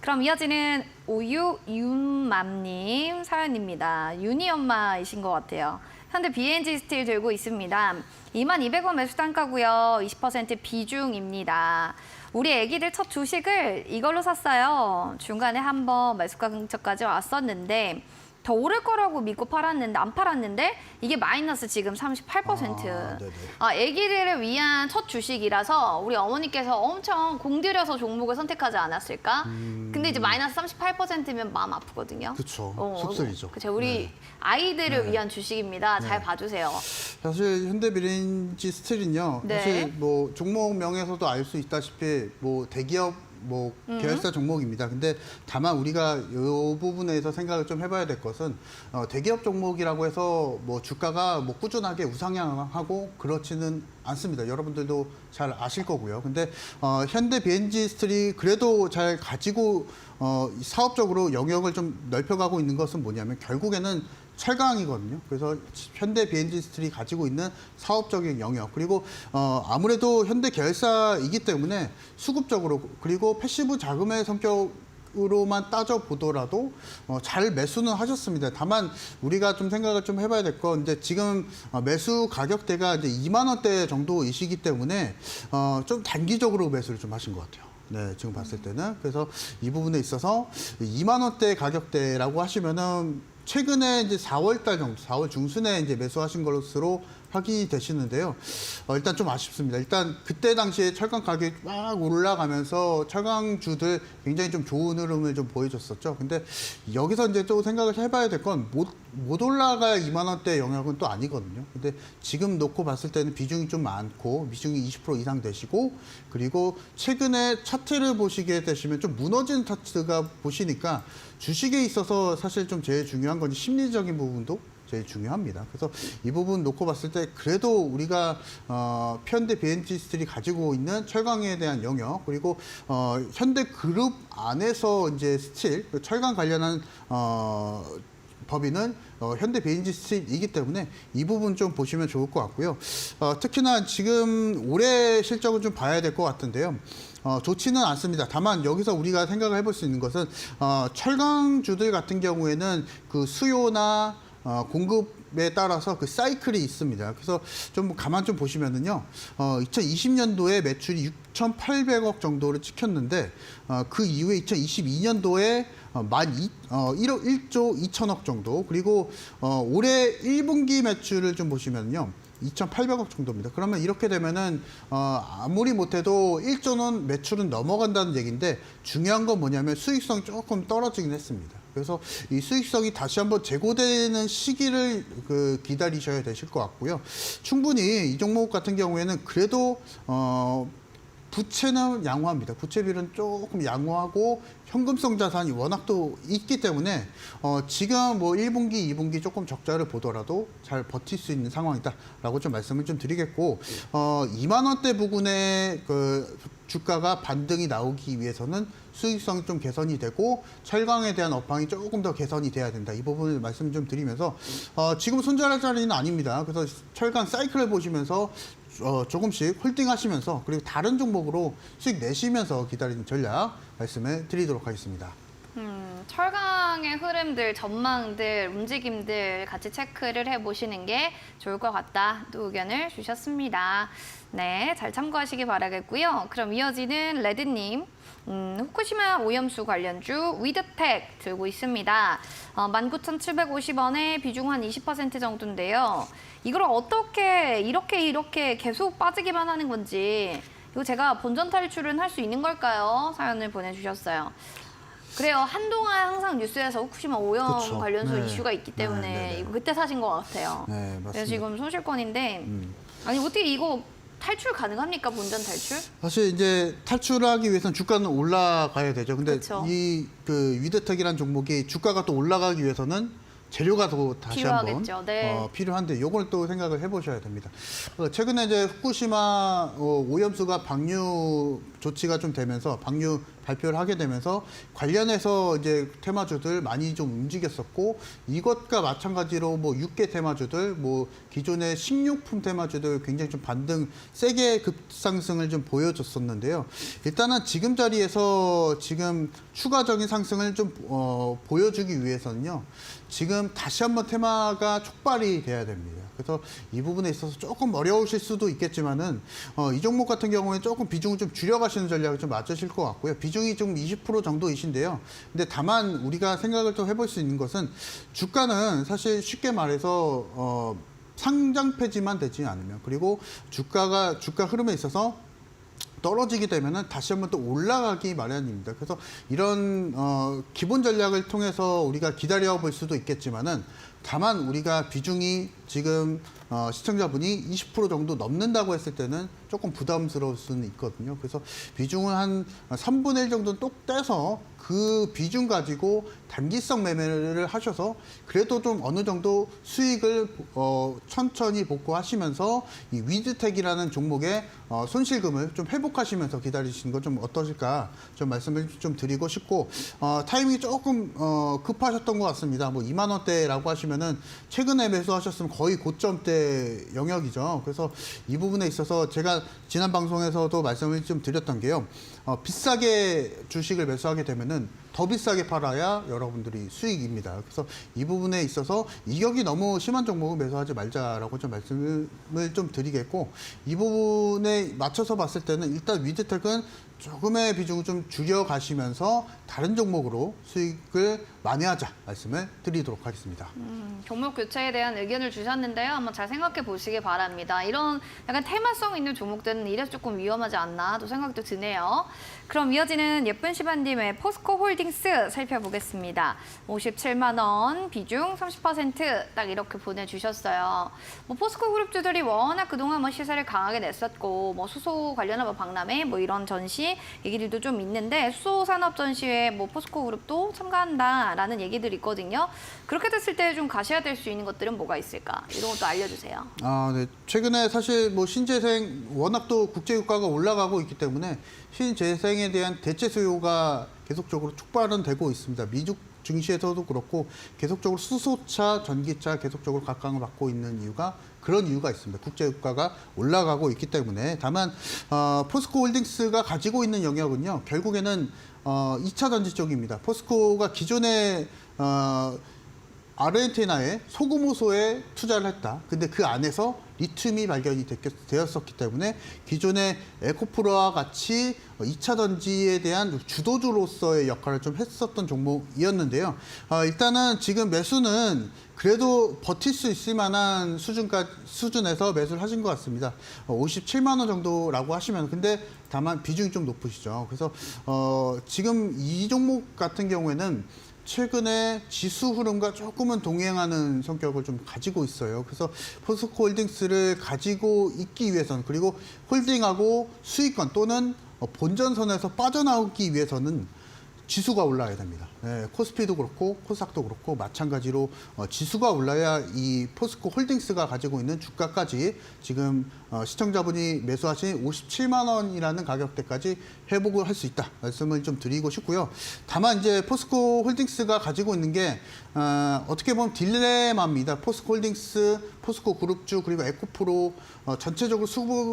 Speaker 1: 그럼 이어지는 오유윤맘님 사연입니다. 윤희 엄마이신 것 같아요. 현대 BNG 스틸 들고 있습니다. 22,000원 매수 단가고요. 20% 비중입니다. 우리 애기들 첫 주식을 이걸로 샀어요. 중간에 한번 매수가 근처까지 왔었는데 더 오를 거라고 믿고 팔았는데 안 팔았는데 이게 마이너스 지금 38%.
Speaker 2: 네네.
Speaker 1: 아기들을 위한 첫 주식이라서 우리 어머니께서 엄청 공들여서 종목을 선택하지 않았을까? 근데 이제 마이너스 38%면 마음 아프거든요.
Speaker 2: 그렇죠. 속설이죠.
Speaker 1: 그쵸. 우리
Speaker 2: 네.
Speaker 1: 아이들을 위한 주식입니다. 잘 봐주세요.
Speaker 2: 사실 현대비렌지 스틸은요.
Speaker 1: 네.
Speaker 2: 사실 뭐 종목명에서도 알 수 있다시피 뭐 대기업 뭐 계열사 종목입니다. 근데 다만 우리가 이 부분에서 생각을 좀 해봐야 될 것은 대기업 종목이라고 해서 뭐 주가가 뭐 꾸준하게 우상향하고 그렇지는 않습니다. 여러분들도 잘 아실 거고요. 근데 현대 비엔지 스틸이 그래도 잘 가지고 사업적으로 영역을 좀 넓혀가고 있는 것은 뭐냐면 결국에는 철강이거든요. 그래서 현대 비엔지 스틸이 가지고 있는 사업적인 영역 그리고 아무래도 현대 계열사이기 때문에 수급적으로 그리고 패시브 자금의 성격으로만 따져 보더라도 잘 매수는 하셨습니다. 다만 우리가 좀 생각을 좀 해봐야 될 건 이제 지금 매수 가격대가 이제 2만 원대 정도이시기 때문에 좀 단기적으로 매수를 좀 하신 것 같아요. 네, 지금 봤을 때는 그래서 이 부분에 있어서 2만 원대 가격대라고 하시면은 최근에 이제 4월 달 정도, 4월 중순에 이제 매수하신 것으로 확인이 되시는데요. 일단 좀 아쉽습니다. 일단 그때 당시에 철강 가격이 막 올라가면서 철강주들 굉장히 좀 좋은 흐름을 좀 보여줬었죠. 근데 여기서 이제 또 생각을 해봐야 될 건 못 올라가야 2만 원대 영역은 또 아니거든요. 근데 지금 놓고 봤을 때는 비중이 좀 많고 비중이 20% 이상 되시고 그리고 최근에 차트를 보시게 되시면 좀 무너진 차트가 보시니까 주식에 있어서 사실 좀 제일 중요한 건 심리적인 부분도 제일 중요합니다. 그래서 이 부분 놓고 봤을 때 그래도 우리가 현대 비엔지 스틸이 가지고 있는 철강에 대한 영역 그리고 현대 그룹 안에서 이제 스틸 철강 관련한 법인은 현대 비엔지 스틸이기 때문에 이 부분 좀 보시면 좋을 것 같고요. 특히나 지금 올해 실적을 좀 봐야 될 것 같은데요. 좋지는 않습니다. 다만 여기서 우리가 생각을 해볼 수 있는 것은 철강주들 같은 경우에는 그 수요나 공급에 따라서 그 사이클이 있습니다. 그래서 좀 가만 좀 보시면은요, 2020년도에 매출이 6,800억 정도를 찍혔는데, 그 이후에 2022년도에 1조 2천억 정도, 그리고 올해 1분기 매출을 좀 보시면요, 2,800억 정도입니다. 그러면 이렇게 되면은 아무리 못해도 1조는 매출은 넘어간다는 얘기인데 중요한 건 뭐냐면 수익성이 조금 떨어지긴 했습니다. 그래서 이 수익성이 다시 한번 재고되는 시기를 기다리셔야 되실 것 같고요. 충분히 이 종목 같은 경우에는 그래도 부채는 양호합니다. 부채비율은 조금 양호하고 현금성 자산이 워낙 또 있기 때문에 지금 뭐 1분기, 2분기 조금 적자를 보더라도 잘 버틸 수 있는 상황이다라고 좀 말씀을 좀 드리겠고 2만 원대 부근에 그 주가가 반등이 나오기 위해서는 수익성이 좀 개선이 되고 철강에 대한 업황이 조금 더 개선이 돼야 된다. 이 부분을 말씀 좀 드리면서 지금 손절할 자리는 아닙니다. 그래서 철강 사이클을 보시면서 조금씩 홀딩하시면서 그리고 다른 종목으로 수익 내시면서 기다리는 전략 말씀을 드리도록 하겠습니다.
Speaker 1: 철강의 흐름들, 전망들, 움직임들 같이 체크를 해보시는 게 좋을 것 같다. 또 의견을 주셨습니다. 네, 잘 참고하시기 바라겠고요. 그럼 이어지는 레드님. 후쿠시마 오염수 관련주 위드텍 들고 있습니다. 19,750원에 비중 한 20% 정도인데요. 이걸 어떻게 이렇게 계속 빠지기만 하는 건지 이거 제가 본전 탈출은 할 수 있는 걸까요? 사연을 보내주셨어요. 그래요. 한동안 항상 뉴스에서 후쿠시마 오염
Speaker 2: 그쵸.
Speaker 1: 관련소
Speaker 2: 네.
Speaker 1: 이슈가 있기 때문에
Speaker 2: 네.
Speaker 1: 이거 그때 사신 것 같아요.
Speaker 2: 네, 맞습니다.
Speaker 1: 그래서 지금 손실권인데 아니 어떻게 이거 탈출 가능합니까? 본전 탈출?
Speaker 2: 사실 이제 탈출하기 위해서는 주가는 올라가야 되죠. 근데
Speaker 1: 그쵸.
Speaker 2: 이 위드텍이라는 종목이 주가가 또 올라가기 위해서는 재료가 또 다시
Speaker 1: 필요하겠죠.
Speaker 2: 한번
Speaker 1: 네.
Speaker 2: 필요한데 요걸 또 생각을 해보셔야 됩니다. 최근에 이제 후쿠시마 오염수가 방류 조치가 좀 되면서 방류 발표를 하게 되면서 관련해서 이제 테마주들 많이 좀 움직였었고 이것과 마찬가지로 뭐 육계 테마주들 뭐 기존의 식료품 테마주들 굉장히 좀 반등 세게 급상승을 좀 보여줬었는데요. 일단은 지금 자리에서 지금 추가적인 상승을 좀 보여주기 위해서는요. 지금 다시 한번 테마가 촉발이 돼야 됩니다. 그래서 이 부분에 있어서 조금 어려우실 수도 있겠지만은 이 종목 같은 경우에 조금 비중을 좀 줄여가시는 전략이 좀 맞으실 것 같고요. 비중이 좀 20% 정도이신데요. 근데 다만 우리가 생각을 좀 해볼 수 있는 것은 주가는 사실 쉽게 말해서 상장 폐지만 되지 않으면, 그리고 주가 흐름에 있어서 떨어지게 되면은 다시 한번 또 올라가기 마련입니다. 그래서 이런 기본 전략을 통해서 우리가 기다려 볼 수도 있겠지만은, 다만 우리가 비중이 지금 시청자분이 20% 정도 넘는다고 했을 때는 조금 부담스러울 수는 있거든요. 그래서 비중을 한 3분의 1 정도는 똑 떼서 그 비중 가지고 단기성 매매를 하셔서 그래도 좀 어느 정도 수익을 천천히 복구하시면서 이 위드텍이라는 종목의 손실금을 좀 회복하시면서 기다리시는 건 좀 어떠실까 좀 말씀을 좀 드리고 싶고, 타이밍이 조금 급하셨던 것 같습니다. 뭐 2만 원대라고 하시면은 최근에 매수하셨으면 거의 고점대 영역이죠. 그래서 이 부분에 있어서 제가 지난 방송에서도 말씀을 좀 드렸던 게요. 비싸게 주식을 매수하게 되면은 더 비싸게 팔아야 여러분들이 수익입니다. 그래서 이 부분에 있어서 이격이 너무 심한 종목은 매수하지 말자라고 좀 말씀을 좀 드리겠고, 이 부분에 맞춰서 봤을 때는 일단 위드텍은 조금의 비중을 좀 줄여가시면서 다른 종목으로 수익을 만회하자 말씀을 드리도록 하겠습니다.
Speaker 1: 종목 교체에 대한 의견을 주셨는데요. 한번 잘 생각해 보시기 바랍니다. 이런 약간 테마성 있는 종목들은 이래서 조금 위험하지 않나 또 생각도 드네요. 그럼 이어지는 예쁜 시바님의 포스코 홀딩스 살펴보겠습니다. 57만 원, 비중 30%딱 이렇게 보내주셨어요. 뭐 포스코 그룹주들이 워낙 그동안 뭐 시세를 강하게 냈었고, 뭐 수소 관련한 뭐 박람회 뭐 이런 전시 얘기들도 좀 있는데, 수소 산업 전시회 뭐 포스코 그룹도 참가한다라는 얘기들이 있거든요. 그렇게 됐을 때 좀 가셔야 될 수 있는 것들은 뭐가 있을까? 이런 것도 알려주세요.
Speaker 2: 네. 최근에 사실 뭐 신재생 워낙 또 국제유가가 올라가고 있기 때문에 신재생에 대한 대체 수요가 계속적으로 촉발은 되고 있습니다. 미국 증시에서도 그렇고 계속적으로 수소차, 전기차 계속적으로 각광을 받고 있는 이유가 그런 이유가 있습니다. 국제유가가 올라가고 있기 때문에. 다만 포스코 홀딩스가 가지고 있는 영역은요, 결국에는 2차 전지 쪽입니다. 포스코가 기존에 아르헨티나의 소금호소에 투자를 했다. 근데 그 안에서 리튬이 발견이 되었었기 때문에 기존의 에코프로와 같이 2차 전지에 대한 주도주로서의 역할을 좀 했었던 종목이었는데요. 일단은 지금 매수는 그래도 버틸 수 있을 만한 수준에서 매수를 하신 것 같습니다. 57만 원 정도라고 하시면, 근데 다만 비중이 좀 높으시죠. 그래서 지금 이 종목 같은 경우에는 최근에 지수 흐름과 조금은 동행하는 성격을 좀 가지고 있어요. 그래서 포스코 홀딩스를 가지고 있기 위해서는, 그리고 홀딩하고 수익권 또는 본전선에서 빠져나오기 위해서는 지수가 올라야 됩니다. 네, 코스피도 그렇고 코스닥도 그렇고 마찬가지로 지수가 올라야 이 포스코 홀딩스가 가지고 있는 주가까지 지금 시청자분이 매수하신 57만 원이라는 가격대까지 회복을 할 수 있다 말씀을 좀 드리고 싶고요. 다만 이제 포스코 홀딩스가 가지고 있는 게 어떻게 보면 딜레마입니다. 포스코 홀딩스, 포스코 그룹주 그리고 에코프로 전체적으로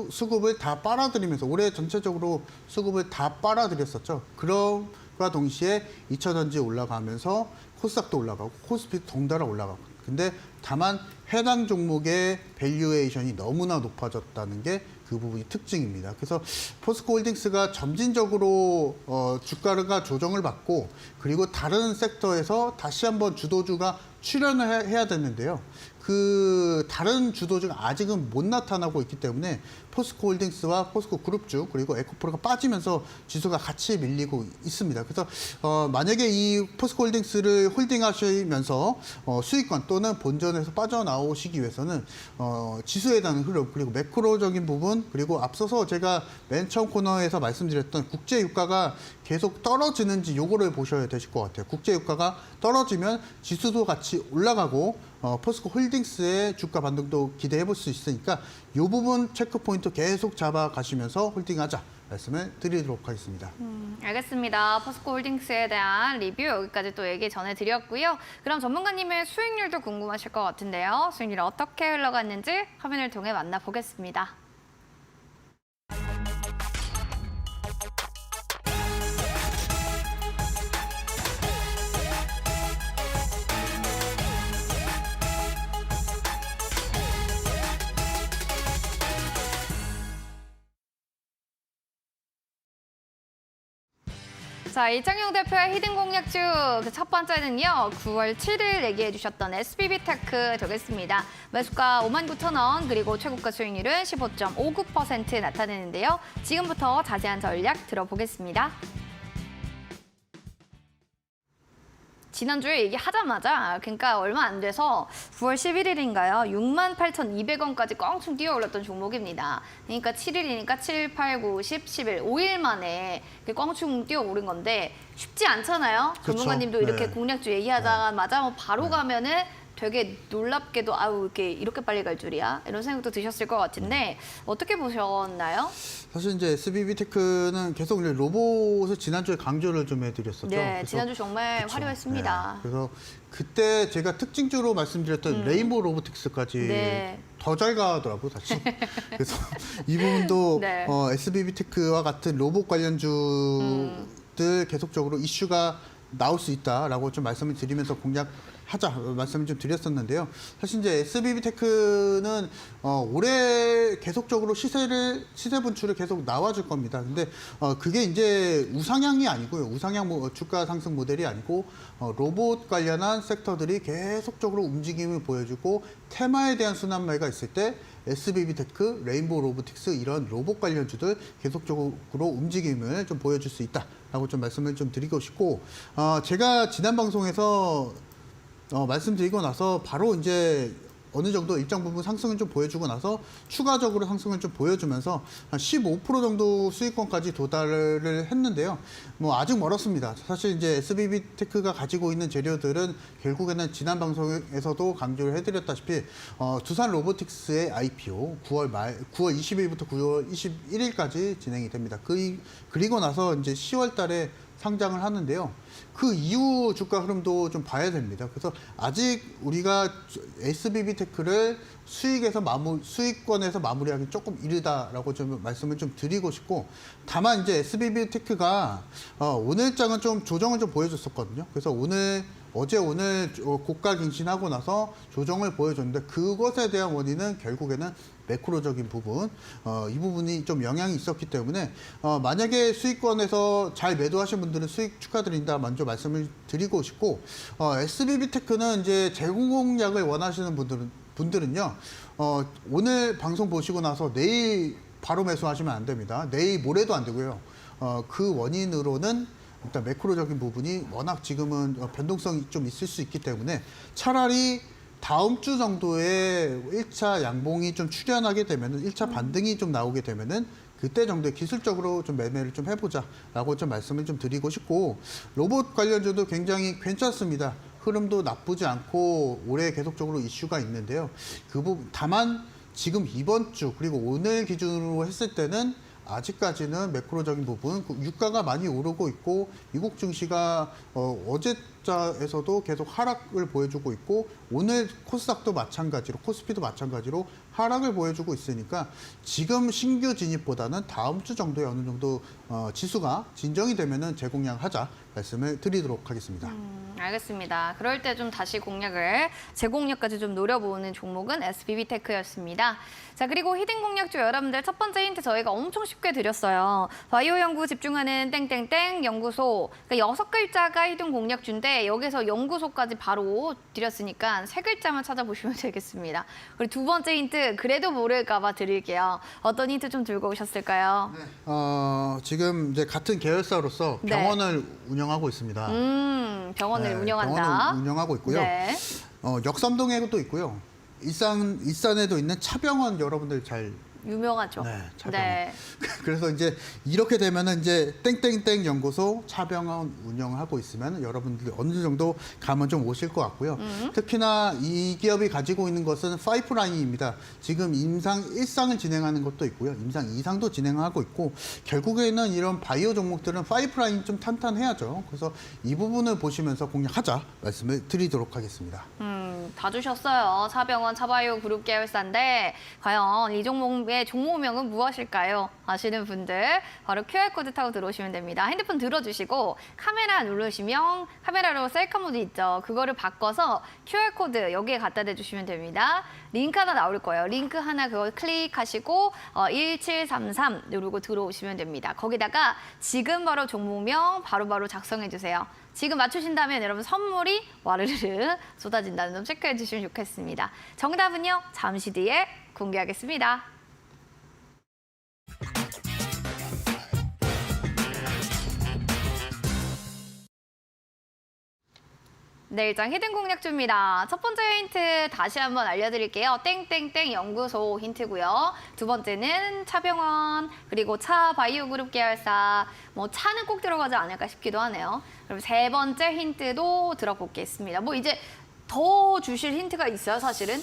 Speaker 2: 수급을 다 빨아들이면서 올해 전체적으로 수급을 다 빨아들였었죠. 그럼과 동시에 2차 전지 올라가면서 코스닥도 올라가고 코스피도 덩달아 올라가고. 근데 다만 해당 종목의 밸류에이션이 너무나 높아졌다는 게 그 부분이 특징입니다. 그래서 포스코 홀딩스가 점진적으로 주가가 조정을 받고, 그리고 다른 섹터에서 다시 한번 주도주가 출연을 해야 되는데요. 그 다른 주도주가 아직은 못 나타나고 있기 때문에 포스코 홀딩스와 포스코 그룹주 그리고 에코프로가 빠지면서 지수가 같이 밀리고 있습니다. 그래서 만약에 이 포스코 홀딩스를 홀딩하시면서 수익권 또는 본전에서 빠져나오시기 위해서는 지수에 대한 흐름, 그리고 매크로적인 부분, 그리고 앞서서 제가 맨 처음 코너에서 말씀드렸던 국제유가가 계속 떨어지는지 요거를 보셔야 되실 것 같아요. 국제유가가 떨어지면 지수도 같이 올라가고 포스코 홀딩스의 주가 반등도 기대해 볼 수 있으니까 이 부분 체크포인트 계속 잡아가시면서 홀딩하자 말씀을 드리도록 하겠습니다.
Speaker 1: 알겠습니다. 포스코 홀딩스에 대한 리뷰 여기까지 또 얘기 전해드렸고요. 그럼 전문가님의 수익률도 궁금하실 것 같은데요. 수익률 어떻게 흘러갔는지 화면을 통해 만나보겠습니다. 자, 이창용 대표의 히든 공략주 그 첫 번째는요. 9월 7일 얘기해 주셨던 SBB테크 되겠습니다. 매수가 59,000원 그리고 최고가 수익률은 15.59% 나타내는데요. 지금부터 자세한 전략 들어보겠습니다. 지난주에 얘기하자마자 그러니까 얼마 안 돼서 9월 11일인가요? 68,200원까지 껑충 뛰어올랐던 종목입니다. 그러니까 7일이니까 7, 8, 9, 10, 11, 5일 만에 껑충 뛰어오른 건데 쉽지 않잖아요.
Speaker 2: 그렇죠.
Speaker 1: 전문가님도 이렇게
Speaker 2: 네.
Speaker 1: 공략주 얘기하자마자 뭐 바로 가면은 되게 놀랍게도 아우 이렇게 빨리 갈 줄이야 이런 생각도 드셨을 것 같은데 어떻게 보셨나요?
Speaker 2: 사실 이제 SBB테크는 계속 이제 로봇을 지난주에 강조를 좀 해드렸었죠.
Speaker 1: 네,
Speaker 2: 그래서
Speaker 1: 지난주 정말
Speaker 2: 그쵸.
Speaker 1: 화려했습니다.
Speaker 2: 네. 그래서 그때 제가 특징주로 말씀드렸던 레인보우 로보틱스까지
Speaker 1: 네.
Speaker 2: 더 잘 가더라고요, 사실. 그래서 이 부분도
Speaker 1: 네.
Speaker 2: SBB테크와 같은 로봇 관련주들 계속적으로 이슈가 나올 수 있다라고 좀 말씀을 드리면서 공략하자 말씀을 좀 드렸었는데요. 사실 이제 SBB테크는 올해 계속적으로 시세 분출을 계속 나와줄 겁니다. 근데 그게 이제 우상향이 아니고요. 우상향 주가 상승 모델이 아니고 로봇 관련한 섹터들이 계속적으로 움직임을 보여주고 테마에 대한 순환매가 있을 때 SBB테크, 레인보우 로보틱스 이런 로봇 관련주들 계속적으로 움직임을 좀 보여줄 수 있다라고 좀 말씀을 좀 드리고 싶고 제가 지난 방송에서 말씀드리고 나서 바로 이제 어느 정도 일정 부분 상승을 좀 보여주고 나서 추가적으로 상승을 좀 보여주면서 한 15% 정도 수익권까지 도달을 했는데요. 뭐 아직 멀었습니다. 사실 이제 SBB테크가 가지고 있는 재료들은 결국에는 지난 방송에서도 강조를 해드렸다시피 두산 로보틱스의 IPO 9월 20일부터 9월 21일까지 진행이 됩니다. 그리고 나서 이제 10월 달에 상장을 하는데요. 그 이후 주가 흐름도 좀 봐야 됩니다. 그래서 아직 우리가 SBB테크를 수익권에서 마무리하기 조금 이르다라고 좀 말씀을 좀 드리고 싶고, 다만 이제 SBB테크가 오늘장은 좀 조정을 좀 보여줬었거든요. 그래서 어제 오늘 고가 갱신하고 나서 조정을 보여줬는데 그것에 대한 원인은 결국에는 매크로적인 부분, 이 부분이 좀 영향이 있었기 때문에 만약에 수익권에서 잘 매도하신 분들은 수익 축하드린다 먼저 말씀을 드리고 싶고, SBB테크는 이제 재고 공략을 원하시는 분들은요, 오늘 방송 보시고 나서 내일 바로 매수하시면 안 됩니다. 내일 모레도 안 되고요. 그 원인으로는 일단 매크로적인 부분이 워낙 지금은 변동성이 좀 있을 수 있기 때문에 차라리 다음 주 정도에 1차 양봉이 좀 출현하게 되면은 1차 반등이 좀 나오게 되면은 그때 정도에 기술적으로 좀 매매를 좀 해보자라고 좀 말씀을 좀 드리고 싶고, 로봇 관련주도 굉장히 괜찮습니다. 흐름도 나쁘지 않고 올해 계속적으로 이슈가 있는데요. 그 부분 다만 지금 이번 주 그리고 오늘 기준으로 했을 때는 아직까지는 매크로적인 부분, 유가가 많이 오르고 있고 미국 증시가 어제자에서도 계속 하락을 보여주고 있고 오늘 코스닥도 마찬가지로 코스피도 마찬가지로 하락을 보여주고 있으니까 지금 신규 진입보다는 다음 주 정도에 어느 정도 지수가 진정이 되면은 재공략하자 말씀을 드리도록 하겠습니다.
Speaker 1: 알겠습니다. 그럴 때 좀 다시 재공략까지 좀 노려보는 종목은 SBB테크였습니다. 자, 그리고 히든 공략주 여러분들 첫 번째 힌트 저희가 엄청 쉽게 드렸어요. 바이오 연구 집중하는 땡땡땡 연구소. 그러니까 6글자가 히든 공략주인데 여기서 연구소까지 바로 드렸으니까 3글자만 찾아보시면 되겠습니다. 그리고 두 번째 힌트 그래도 모를까 봐 드릴게요. 어떤 힌트 좀 들고 오셨을까요?
Speaker 2: 지금 이제 같은 계열사로서
Speaker 1: 네.
Speaker 2: 병원을 운영하고 있습니다.
Speaker 1: 병원을
Speaker 2: 네,
Speaker 1: 운영한다.
Speaker 2: 병원을 운영하고 있고요.
Speaker 1: 네.
Speaker 2: 역삼동에도 있고요. 일산에도 있는 차병원 여러분들 잘
Speaker 1: 유명하죠.
Speaker 2: 네, 차병원.
Speaker 1: 네.
Speaker 2: 그래서 이제 이렇게 되면은 이제 땡땡땡 연구소 차병원 운영하고 있으면 여러분들 어느 정도 감은 좀 오실 것 같고요. 특히나 이 기업이 가지고 있는 것은 파이프라인입니다. 지금 임상 1상을 진행하는 것도 있고요. 임상 2상도 진행하고 있고 결국에는 이런 바이오 종목들은 파이프라인 좀 탄탄해야죠. 그래서 이 부분을 보시면서 공략하자 말씀을 드리도록 하겠습니다.
Speaker 1: 다 주셨어요. 차병원, 차바이오 그룹 계열사인데 과연 이 종목에 제 종목명은 무엇일까요? 아시는 분들 바로 QR코드 타고 들어오시면 됩니다. 핸드폰 들어주시고 카메라 누르시면 카메라로 셀카 모드 있죠. 그거를 바꿔서 QR코드 여기에 갖다 대주시면 됩니다. 링크 하나 나올 거예요. 링크 하나 그거 클릭하시고 1733 누르고 들어오시면 됩니다. 거기다가 지금 바로 종목명 바로바로 작성해 주세요. 지금 맞추신다면 여러분 선물이 와르르르 쏟아진다는 점 체크해 주시면 좋겠습니다. 정답은요, 잠시 뒤에 공개하겠습니다. 네, 일단 히든 공략주입니다. 첫 번째 힌트 다시 한번 알려드릴게요. 땡땡땡 연구소 힌트고요. 두 번째는 차병원, 그리고 차 바이오그룹 계열사, 뭐 차는 꼭 들어가지 않을까 싶기도 하네요. 그럼 세 번째 힌트도 들어보겠습니다. 뭐 이제 더 주실 힌트가 있어요, 사실은?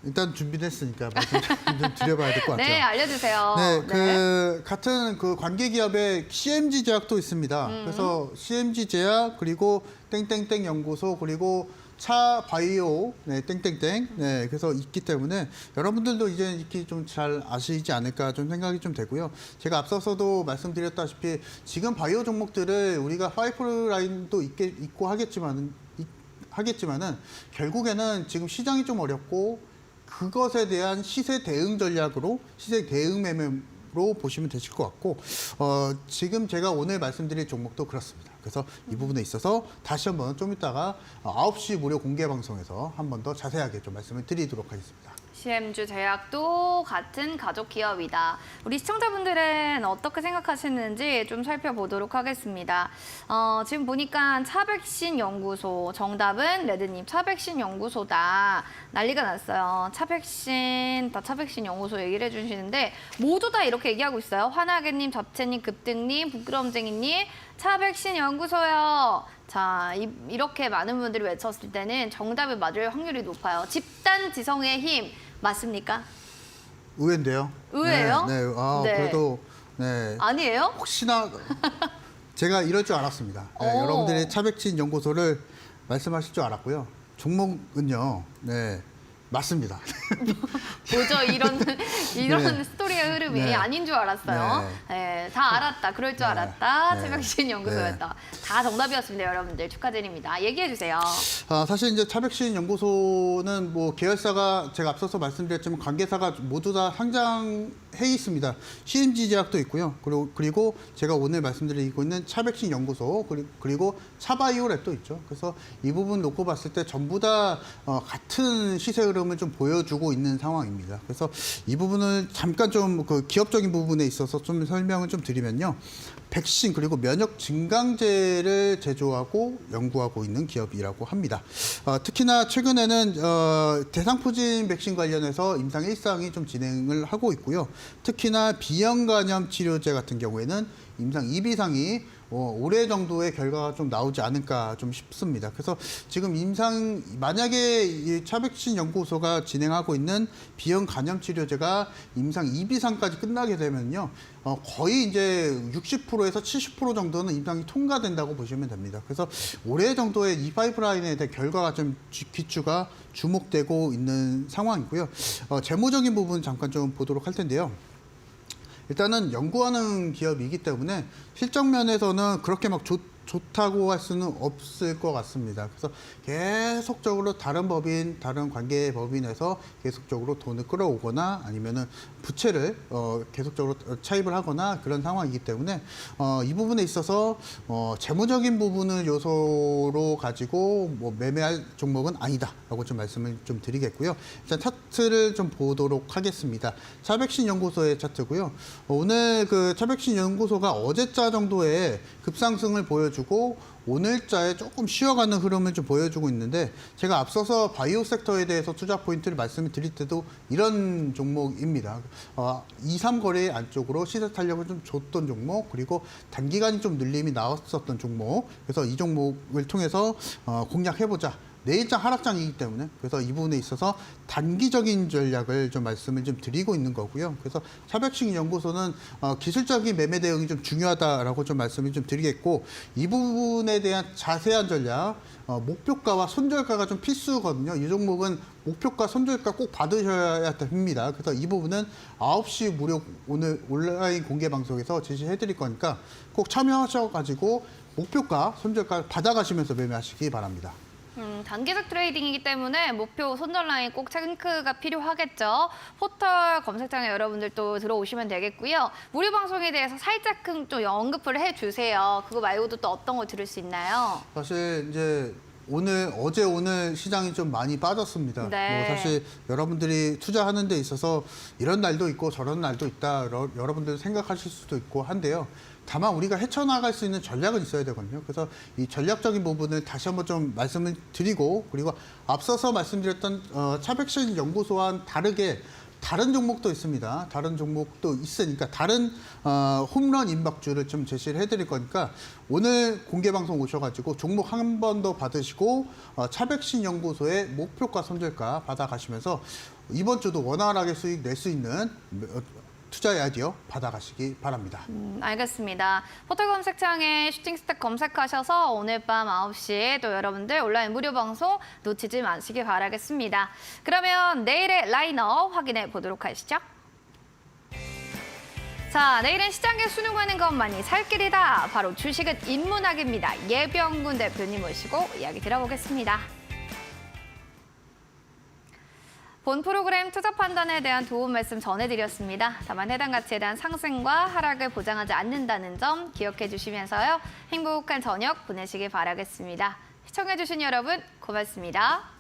Speaker 2: 일단 준비됐으니까 말씀 좀 드려봐야 될 것 같아요.
Speaker 1: 네, 알려주세요.
Speaker 2: 네, 같은 그 관계 기업의 CMG 제약도 있습니다. 그래서 CMG 제약 그리고 땡땡땡 연구소 그리고 차 바이오 땡땡땡 그래서 있기 때문에 여러분들도 이제 이렇게 좀 잘 아시지 않을까 좀 생각이 좀 되고요. 제가 앞서서도 말씀드렸다시피 지금 바이오 종목들을 우리가 파이프라인도 있고 하겠지만은 결국에는 지금 시장이 좀 어렵고 그것에 대한 시세 대응 전략으로 시세 대응 매매로 보시면 되실 것 같고 지금 제가 오늘 말씀드릴 종목도 그렇습니다. 그래서 이 부분에 있어서 다시 한번 좀 이따가 9시 무료 공개 방송에서 한 번 더 자세하게 좀 말씀을 드리도록 하겠습니다.
Speaker 1: CMG 제약도 같은 가족 기업이다. 우리 시청자분들은 어떻게 생각하시는지 좀 살펴보도록 하겠습니다. 지금 보니까 차백신 연구소, 정답은 레드님 차백신 연구소다. 난리가 났어요. 차백신 연구소 얘기를 해주시는데 모두 다 이렇게 얘기하고 있어요. 화나게님, 잡채님, 급등님, 부끄럼쟁이님, 차백신 연구소요. 자, 이렇게 많은 분들이 외쳤을 때는 정답이 맞을 확률이 높아요. 집단 지성의 힘 맞습니까?
Speaker 2: 의외인데요.
Speaker 1: 의외예요?
Speaker 2: 네.
Speaker 1: 네.
Speaker 2: 그래도 네.
Speaker 1: 아니에요?
Speaker 2: 혹시나 제가 이럴 줄 알았습니다.
Speaker 1: 오.
Speaker 2: 여러분들이 차백신 연구소를 말씀하실 줄 알았고요. 종목은요. 맞습니다.
Speaker 1: 뭐죠? 이런
Speaker 2: 네.
Speaker 1: 스토리의 흐름이
Speaker 2: 네.
Speaker 1: 아닌 줄 알았어요. 네, 다 알았다. 그럴 줄
Speaker 2: 네.
Speaker 1: 알았다.
Speaker 2: 네.
Speaker 1: 차백신 연구소였다. 다 정답이었습니다, 여러분들. 축하드립니다. 얘기해 주세요.
Speaker 2: 사실 이제 차백신 연구소는 뭐 계열사가 제가 앞서서 말씀드렸지만 관계사가 모두 다 상장해 있습니다. CMG 제약도 있고요. 그리고 제가 오늘 말씀드리고 있는 차백신 연구소 그리고 차바이오랩도 있죠. 그래서 이 부분 놓고 봤을 때 전부 다 같은 시세 흐름을 좀 보여주고 있는 상황입니다. 그래서 이 부분을 잠깐 좀 그 기업적인 부분에 있어서 좀 설명을 좀 드리면요. 백신 그리고 면역 증강제를 제조하고 연구하고 있는 기업이라고 합니다. 특히나 최근에는 대상포진 백신 관련해서 임상 1상이 좀 진행을 하고 있고요. 특히나 비형 간염 치료제 같은 경우에는 임상 2비상이 올해 정도의 결과가 좀 나오지 않을까 좀 싶습니다. 그래서 지금 만약에 이 차백신 연구소가 진행하고 있는 비형 간염 치료제가 임상 2비상까지 끝나게 되면요. 거의 이제 60%에서 70% 정도는 임상이 통과된다고 보시면 됩니다. 그래서 올해 정도의 이 파이프라인에 대한 결과가 좀 귀추가 주목되고 있는 상황이고요. 재무적인 부분 잠깐 좀 보도록 할 텐데요. 일단은 연구하는 기업이기 때문에 실적 면에서는 그렇게 막 좋다고 할 수는 없을 것 같습니다. 그래서 계속적으로 다른 관계 법인에서 계속적으로 돈을 끌어오거나 아니면은 부채를 계속적으로 차입을 하거나 그런 상황이기 때문에 이 부분에 있어서 재무적인 부분을 요소로 가지고 뭐 매매할 종목은 아니다라고 좀 말씀을 좀 드리겠고요. 일단 차트를 좀 보도록 하겠습니다. 차백신 연구소의 차트고요. 오늘 그 차백신 연구소가 어제자 정도의 급상승을 보여주고 오늘자에 조금 쉬어가는 흐름을 좀 보여주고 있는데 제가 앞서서 바이오 섹터에 대해서 투자 포인트를 말씀을 드릴 때도 이런 종목입니다. 2, 3거래 안쪽으로 시세 탄력을 좀 줬던 종목 그리고 단기간이 좀 늘림이 나왔었던 종목 그래서 이 종목을 통해서 공략해보자 내일장 하락장이기 때문에 그래서 이 부분에 있어서 단기적인 전략을 좀 말씀을 좀 드리고 있는 거고요. 그래서 차백식 연구소는 기술적인 매매 대응이 좀 중요하다라고 좀 말씀을 좀 드리겠고 이 부분에 대한 자세한 전략 목표가와 손절가가 좀 필수거든요. 이 종목은 목표가, 손절가 꼭 받으셔야 됩니다. 그래서 이 부분은 9시 무료 오늘 온라인 공개 방송에서 제시해 드릴 거니까 꼭 참여하셔가지고 목표가, 손절가 받아가시면서 매매하시기 바랍니다.
Speaker 1: 단기적 트레이딩이기 때문에 목표 손절 라인 꼭 체크가 필요하겠죠. 포털 검색창에 여러분들 또 들어오시면 되겠고요. 무료 방송에 대해서 살짝 좀 언급을 해주세요. 그거 말고도 또 어떤 거 들을 수 있나요?
Speaker 2: 사실 이제 어제 오늘 시장이 좀 많이 빠졌습니다.
Speaker 1: 네.
Speaker 2: 뭐 사실 여러분들이 투자하는 데 있어서 이런 날도 있고 저런 날도 있다. 여러분들 생각하실 수도 있고 한데요. 다만 우리가 헤쳐나갈 수 있는 전략은 있어야 되거든요. 그래서 이 전략적인 부분을 다시 한번 좀 말씀을 드리고 그리고 앞서서 말씀드렸던 차백신 연구소와는 다르게 다른 종목도 있습니다. 다른 종목도 있으니까 다른 홈런 임박주를 좀 제시를 해드릴 거니까 오늘 공개 방송 오셔가지고 종목 한 번 더 받으시고 차백신 연구소의 목표가 손절가 받아가시면서 이번 주도 원활하게 수익 낼 수 있는 투자의 아이디어 받아가시기 바랍니다.
Speaker 1: 알겠습니다. 포털 검색창에 슈팅스택 검색하셔서 오늘 밤 9시에 또 여러분들 온라인 무료 방송 놓치지 마시기 바라겠습니다. 그러면 내일의 라인업 확인해 보도록 하시죠. 자, 내일은 시장에 순응하는 것만이 살 길이다. 바로 주식은 인문학입니다. 예병군 대표님 모시고 이야기 들어보겠습니다. 본 프로그램 투자 판단에 대한 도움 말씀 전해드렸습니다. 다만 해당 가치에 대한 상승과 하락을 보장하지 않는다는 점 기억해 주시면서요. 행복한 저녁 보내시길 바라겠습니다. 시청해주신 여러분 고맙습니다.